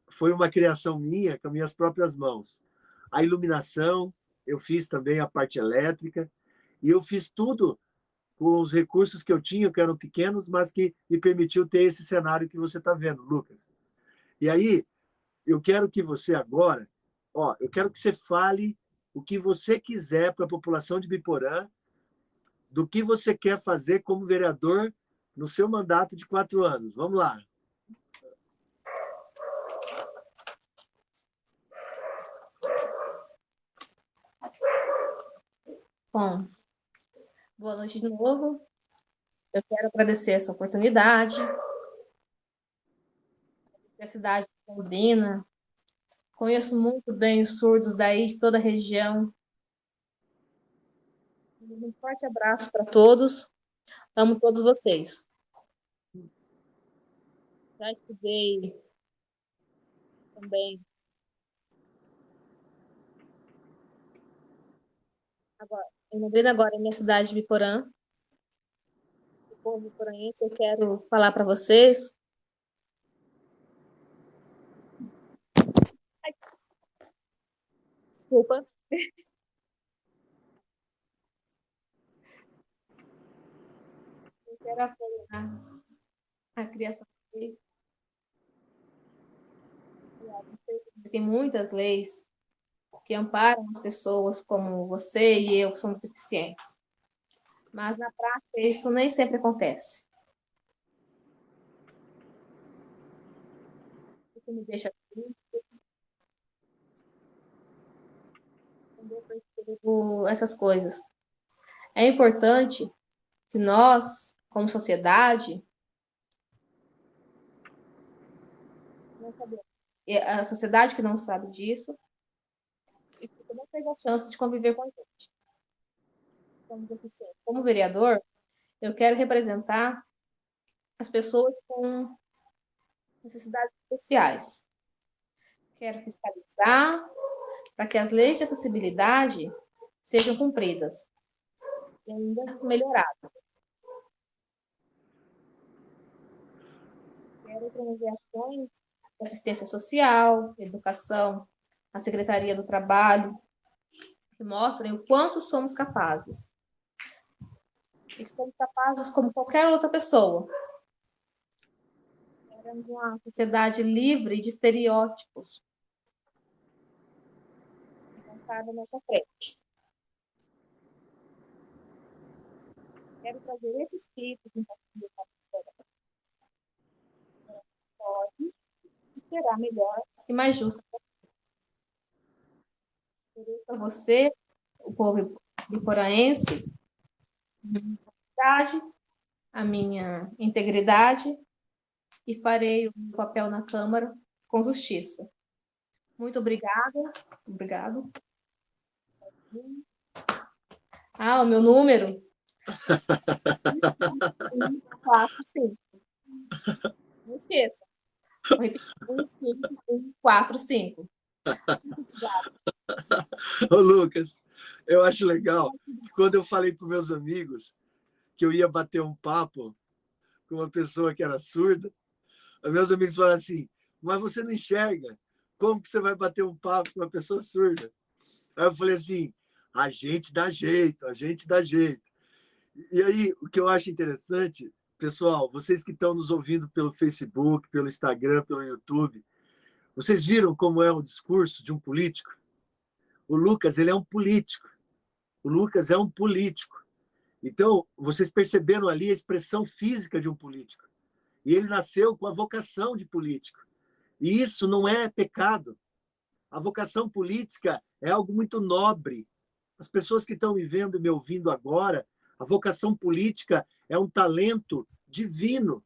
Foi uma criação minha, com as minhas próprias mãos. A iluminação, eu fiz também a parte elétrica, e eu fiz tudo com os recursos que eu tinha, que eram pequenos, mas que me permitiu ter esse cenário que você está vendo, Lucas. E aí, eu quero que você agora, eu quero que você fale o que você quiser para a população de Biporã, do que você quer fazer como vereador no seu mandato de 4 anos. Vamos lá. Bom, boa noite de novo. Eu quero agradecer essa oportunidade. A cidade de Londrina. Conheço muito bem os surdos daí, de toda a região. Um forte abraço para todos. Amo todos vocês. Já estudei também. Agora, em Londrina, agora, minha cidade de Biporã. O povo biporanhense, eu quero falar para vocês. Ai, desculpa. Eu quero apoiar a criação de leis. Existem muitas leis que amparam as pessoas como você e eu, que somos deficientes. Mas, na prática, isso nem sempre acontece. Isso me deixa triste. Quando eu percebo essas coisas. É importante que nós, como sociedade, a sociedade que não sabe disso, você não teve a chance de conviver com a gente. Como vereador, eu quero representar as pessoas com necessidades especiais. Quero fiscalizar para que as leis de acessibilidade sejam cumpridas e ainda melhoradas. Quero promover ações de assistência social, educação, a Secretaria do Trabalho, que mostrem o quanto somos capazes. E que somos capazes como qualquer outra pessoa. Queremos uma sociedade livre de estereótipos. Montada na nossa frente. Quero trazer esse espírito de pode e será melhor e mais justo para você, o povo biporaense, a minha integridade e farei o meu papel na Câmara com justiça. Muito obrigada. Obrigado. O meu número? 145. Não esqueça. Vou repetir. 145. Ô, Lucas, eu acho legal que quando eu falei para meus amigos que eu ia bater um papo com uma pessoa que era surda, os meus amigos falaram assim, mas você não enxerga, como que você vai bater um papo com uma pessoa surda? Aí eu falei assim, a gente dá jeito, a gente dá jeito. E aí, o que eu acho interessante, pessoal, vocês que estão nos ouvindo pelo Facebook, pelo Instagram, pelo YouTube, vocês viram como é o discurso de um político? O Lucas, ele é um político. O Lucas é um político. Então, vocês perceberam ali a expressão física de um político. E ele nasceu com a vocação de político. E isso não é pecado. A vocação política é algo muito nobre. As pessoas que estão me vendo e me ouvindo agora, a vocação política é um talento divino.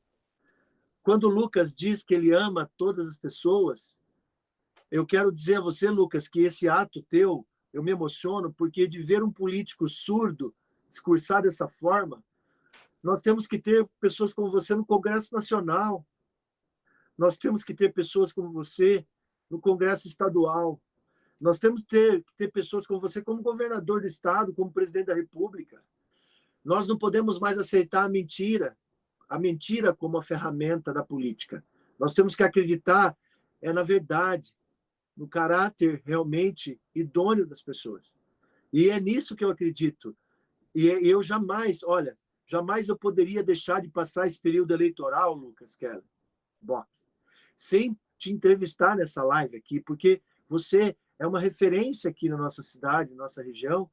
Quando o Lucas diz que ele ama todas as pessoas, eu quero dizer a você, Lucas, que esse ato teu, eu me emociono, porque de ver um político surdo discursar dessa forma, nós temos que ter pessoas como você no Congresso Nacional, nós temos que ter pessoas como você no Congresso Estadual, nós temos que ter pessoas como você como governador do Estado, como presidente da República. Nós não podemos mais aceitar a mentira como a ferramenta da política. Nós temos que acreditar na verdade, no caráter realmente idôneo das pessoas. E é nisso que eu acredito. E eu jamais, olha, jamais eu poderia deixar de passar esse período eleitoral, Lucas Keller, Bock, sem te entrevistar nessa live aqui, porque você é uma referência aqui na nossa cidade, na nossa região.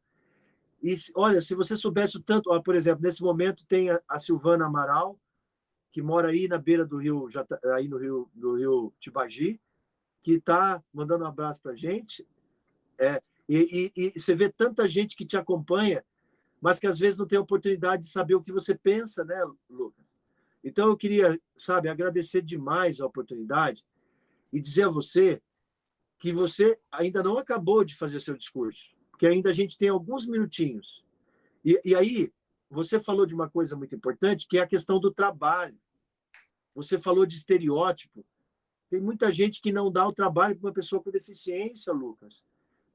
E, olha, se você soubesse o tanto... Ó, por exemplo, nesse momento tem a Silvana Amaral, que mora aí na beira do rio, aí no rio, do rio Tibagi, que está mandando um abraço para a gente. E você vê tanta gente que te acompanha, mas que às vezes não tem oportunidade de saber o que você pensa, né, Lucas? Então eu queria, sabe, agradecer demais a oportunidade e dizer a você que você ainda não acabou de fazer seu discurso, porque ainda a gente tem alguns minutinhos. E aí, você falou de uma coisa muito importante, que é a questão do trabalho. Você falou de estereótipo. Tem muita gente que não dá o trabalho para uma pessoa com deficiência, Lucas.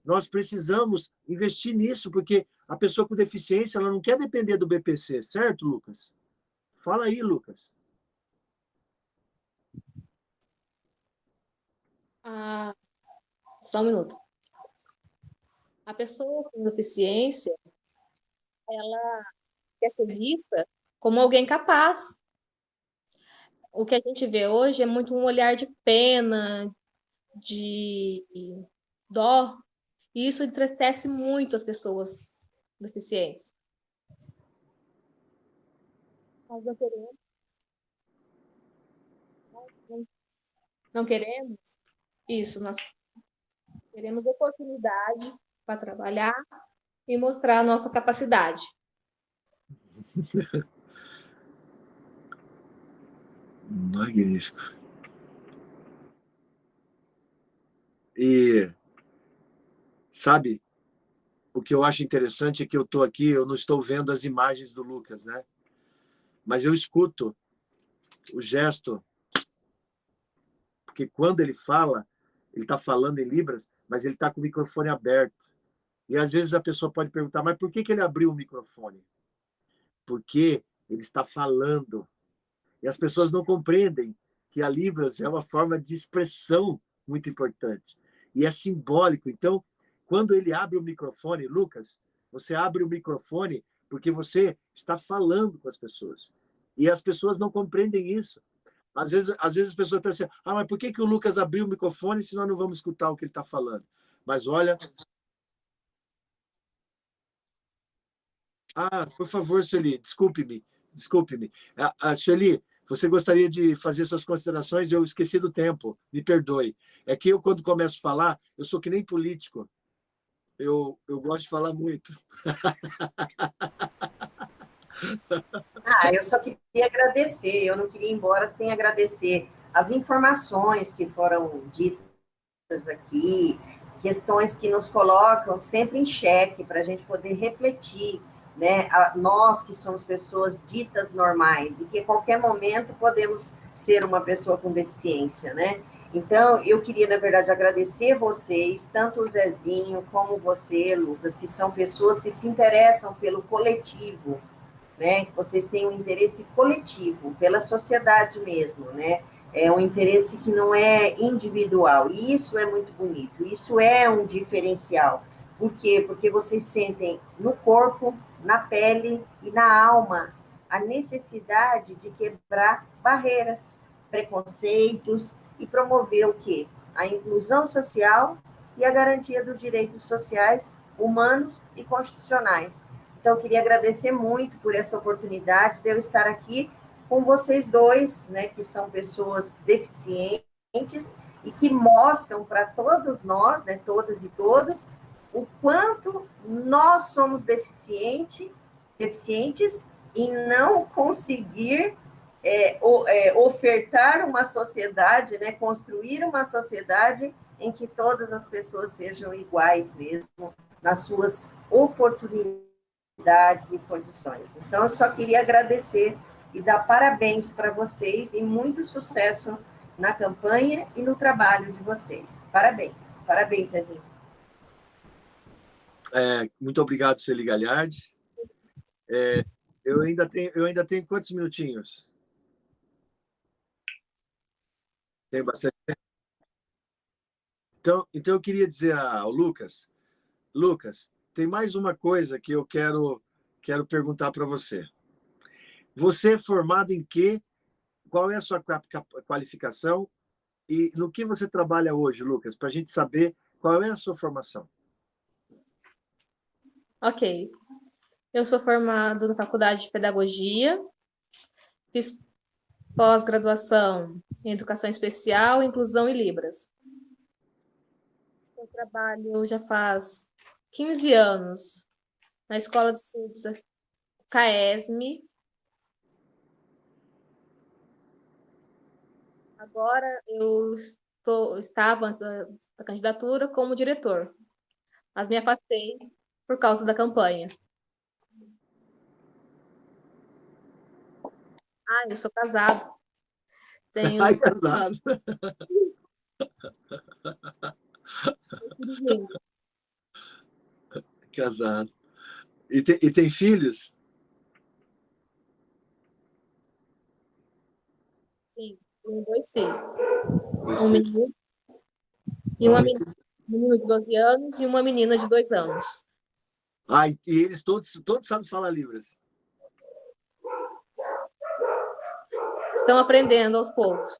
Nós precisamos investir nisso, porque a pessoa com deficiência ela não quer depender do BPC, certo, Lucas? Fala aí, Lucas. Só um minuto. A pessoa com deficiência, ela quer ser vista como alguém capaz. O que a gente vê hoje é muito um olhar de pena, de dó, e isso entristece muito as pessoas deficientes. Nós não queremos. Não queremos isso, nós queremos oportunidade para trabalhar e mostrar a nossa capacidade. Magnífico. E, sabe, o que eu acho interessante é que eu estou aqui, eu não estou vendo as imagens do Lucas, né? Mas eu escuto o gesto, porque quando ele fala, ele está falando em Libras, mas ele está com o microfone aberto. E às vezes a pessoa pode perguntar, mas por que ele abriu o microfone? Porque ele está falando. E as pessoas não compreendem que a Libras é uma forma de expressão muito importante. E é simbólico. Então, quando ele abre o microfone, Lucas, você abre o microfone porque você está falando com as pessoas. E as pessoas não compreendem isso. Às vezes as pessoas pensam assim, mas por que o Lucas abriu o microfone se nós não vamos escutar o que ele está falando? Mas olha... por favor, Sueli, desculpe-me. Desculpe-me. Sueli, você gostaria de fazer suas considerações? Eu esqueci do tempo, me perdoe. É que eu, quando começo a falar, eu sou que nem político. Eu gosto de falar muito. Eu só queria agradecer, eu não queria ir embora sem agradecer as informações que foram ditas aqui, questões que nos colocam sempre em xeque para a gente poder refletir, né? Nós que somos pessoas ditas normais e que a qualquer momento podemos ser uma pessoa com deficiência, né? Então, eu queria, na verdade, agradecer vocês, tanto o Zezinho como você, Lucas, que são pessoas que se interessam pelo coletivo, né? Que vocês têm um interesse coletivo, pela sociedade mesmo, né? É um interesse que não é individual, e isso é muito bonito, isso é um diferencial. Por quê? Porque vocês sentem no corpo, na pele e na alma a necessidade de quebrar barreiras, preconceitos e promover o quê? A inclusão social e a garantia dos direitos sociais, humanos e constitucionais. Então, eu queria agradecer muito por essa oportunidade de eu estar aqui com vocês dois, né, que são pessoas deficientes e que mostram para todos nós, né, todas e todos, o quanto nós somos deficientes em não conseguir ofertar uma sociedade, né, construir uma sociedade em que todas as pessoas sejam iguais mesmo nas suas oportunidades e condições. Então, eu só queria agradecer e dar parabéns para vocês e muito sucesso na campanha e no trabalho de vocês. Parabéns. Parabéns, Zezinho. Muito obrigado, Sueli Galhardi. Eu ainda tenho quantos minutinhos? Tenho bastante tempo. Então eu queria dizer ao Lucas, tem mais uma coisa que eu quero perguntar para você. Você é formado em quê? Qual é a sua qualificação? E no que você trabalha hoje, Lucas? Para a gente saber qual é a sua formação. Ok. Eu sou formado na Faculdade de Pedagogia, fiz pós-graduação em Educação Especial, Inclusão e Libras. Eu trabalho já faz 15 anos na Escola de Estudos CAESM. Agora eu estava antes da candidatura como diretor, mas me afastei por causa da campanha. Eu sou casado. Tenho... Casado. Casado. E tem filhos? Sim, tenho 2 filhos. Um menino e uma menina de 12 anos e uma menina de 2 anos. E eles todos sabem falar Libras? Estão aprendendo aos poucos.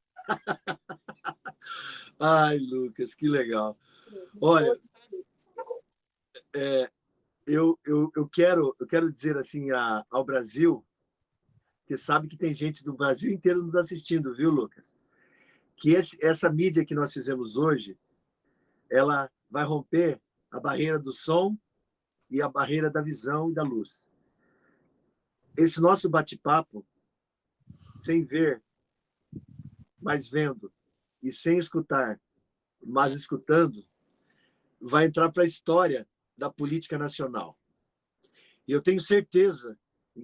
Ai, Lucas, que legal. Olha, eu quero dizer assim ao Brasil, que sabe que tem gente do Brasil inteiro nos assistindo, viu, Lucas? Que essa mídia que nós fizemos hoje, ela vai romper a barreira do som e a barreira da visão e da luz. Esse nosso bate-papo, sem ver, mas vendo, e sem escutar, mas escutando, vai entrar para a história da política nacional. E eu tenho certeza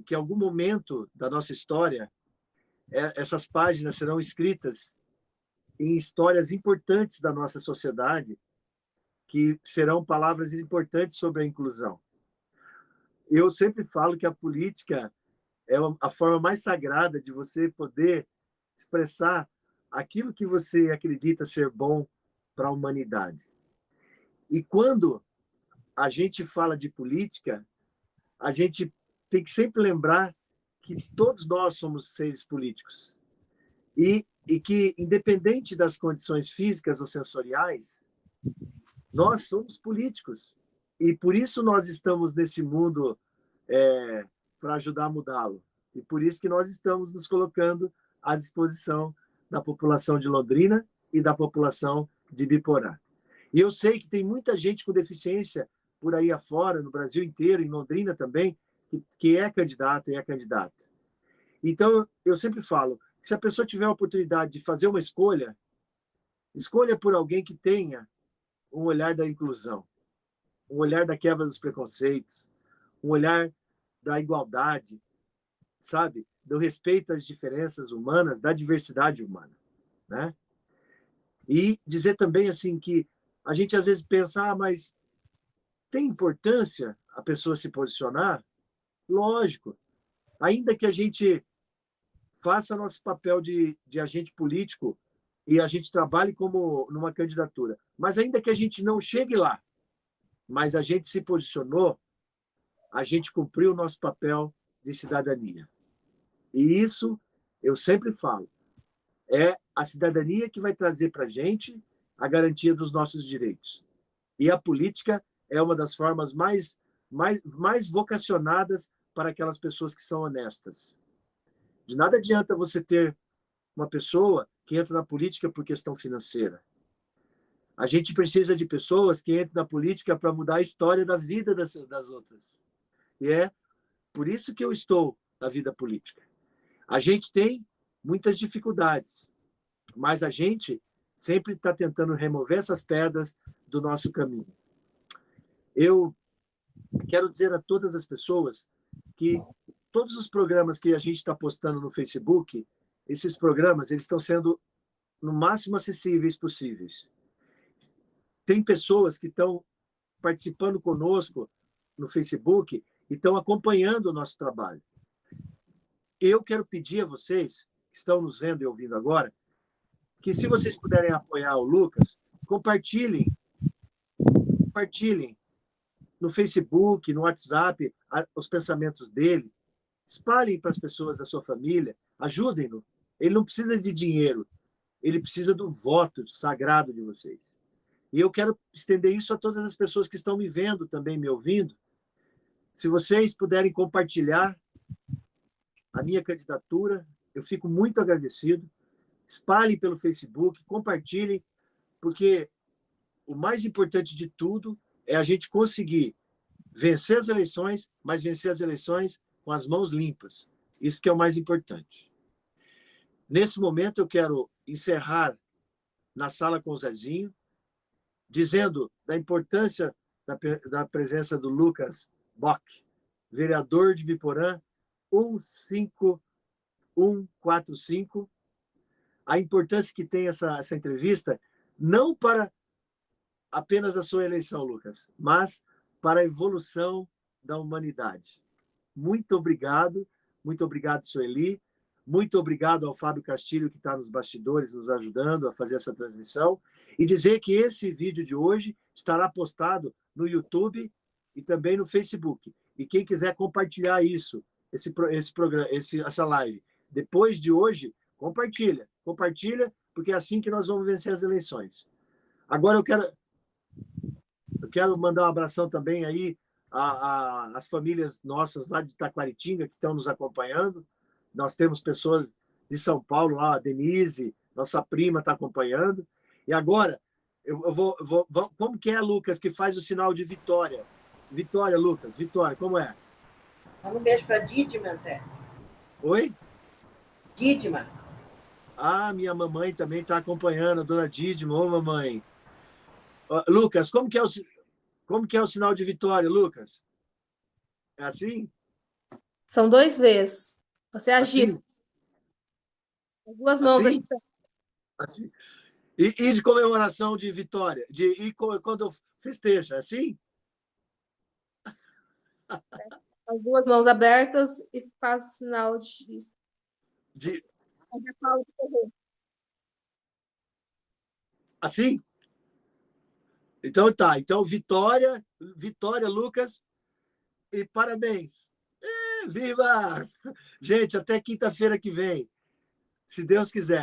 que em algum momento da nossa história, essas páginas serão escritas em histórias importantes da nossa sociedade, que serão palavras importantes sobre a inclusão. Eu sempre falo que a política é a forma mais sagrada de você poder expressar aquilo que você acredita ser bom para a humanidade. E quando a gente fala de política, a gente tem que sempre lembrar que todos nós somos seres políticos. E que, independente das condições físicas ou sensoriais, nós somos políticos. E por isso nós estamos nesse mundo para ajudar a mudá-lo. E por isso que nós estamos nos colocando à disposição da população de Londrina e da população de Biporã. E eu sei que tem muita gente com deficiência por aí afora, no Brasil inteiro, em Londrina também, que é candidato e é candidata. Então, eu sempre falo, se a pessoa tiver a oportunidade de fazer uma escolha, escolha por alguém que tenha um olhar da inclusão, um olhar da quebra dos preconceitos, um olhar da igualdade, sabe? Do respeito às diferenças humanas, da diversidade humana, né? E dizer também assim que a gente às vezes pensa, mas tem importância a pessoa se posicionar? Lógico. Ainda que a gente faça nosso papel de agente político e a gente trabalhe como numa candidatura, mas ainda que a gente não chegue lá, mas a gente se posicionou, a gente cumpriu o nosso papel de cidadania. E isso, eu sempre falo, é a cidadania que vai trazer para a gente a garantia dos nossos direitos. E a política é uma das formas mais vocacionadas para aquelas pessoas que são honestas. De nada adianta você ter uma pessoa que entra na política por questão financeira. A gente precisa de pessoas que entram na política para mudar a história da vida das outras. E é por isso que eu estou na vida política. A gente tem muitas dificuldades, mas a gente sempre está tentando remover essas pedras do nosso caminho. Eu quero dizer a todas as pessoas que todos os programas que a gente está postando no Facebook, esses programas eles estão sendo no máximo acessíveis possíveis. Tem pessoas que estão participando conosco no Facebook e estão acompanhando o nosso trabalho. Eu quero pedir a vocês, que estão nos vendo e ouvindo agora, que se vocês puderem apoiar o Lucas, compartilhem no Facebook, no WhatsApp, os pensamentos dele, espalhem para as pessoas da sua família, ajudem-no. Ele não precisa de dinheiro, ele precisa do voto sagrado de vocês. E eu quero estender isso a todas as pessoas que estão me vendo também, me ouvindo. Se vocês puderem compartilhar a minha candidatura, eu fico muito agradecido. Espalhem pelo Facebook, compartilhem, porque o mais importante de tudo é a gente conseguir vencer as eleições, mas vencer as eleições com as mãos limpas. Isso que é o mais importante. Nesse momento, eu quero encerrar na sala com o Zezinho, dizendo da importância da presença do Lucas Bock, vereador de Biporã, 15145, a importância que tem essa entrevista, não para apenas a sua eleição, Lucas, mas para a evolução da humanidade. Muito obrigado, Sueli, muito obrigado ao Fábio Castilho, que está nos bastidores, nos ajudando a fazer essa transmissão, e dizer que esse vídeo de hoje estará postado no YouTube e também no Facebook. E quem quiser compartilhar isso, essa live, depois de hoje, compartilha, porque é assim que nós vamos vencer as eleições. Agora eu quero mandar um abração também aí às famílias nossas lá de Taquaritinga que estão nos acompanhando. Nós temos pessoas de São Paulo lá, a Denise, nossa prima está acompanhando. E agora, como que é, Lucas, que faz o sinal de vitória? Vitória, Lucas, vitória, como é? Manda um beijo para Dídima, Zé. Oi? Dídima. Ah, minha mamãe também está acompanhando, a dona Dídima. Ô, mamãe. Lucas, como que Como que é o sinal de vitória, Lucas? É assim? São 2 vezes. Você agita Assim? com 2 mãos Assim? agitando. Assim? E de comemoração de vitória? Quando eu festejo, é assim? As 2 mãos abertas e faz o sinal de De, Paulo correr. assim? Então tá. Então, vitória, Lucas, e parabéns. Viva! Gente, até quinta-feira que vem, se Deus quiser.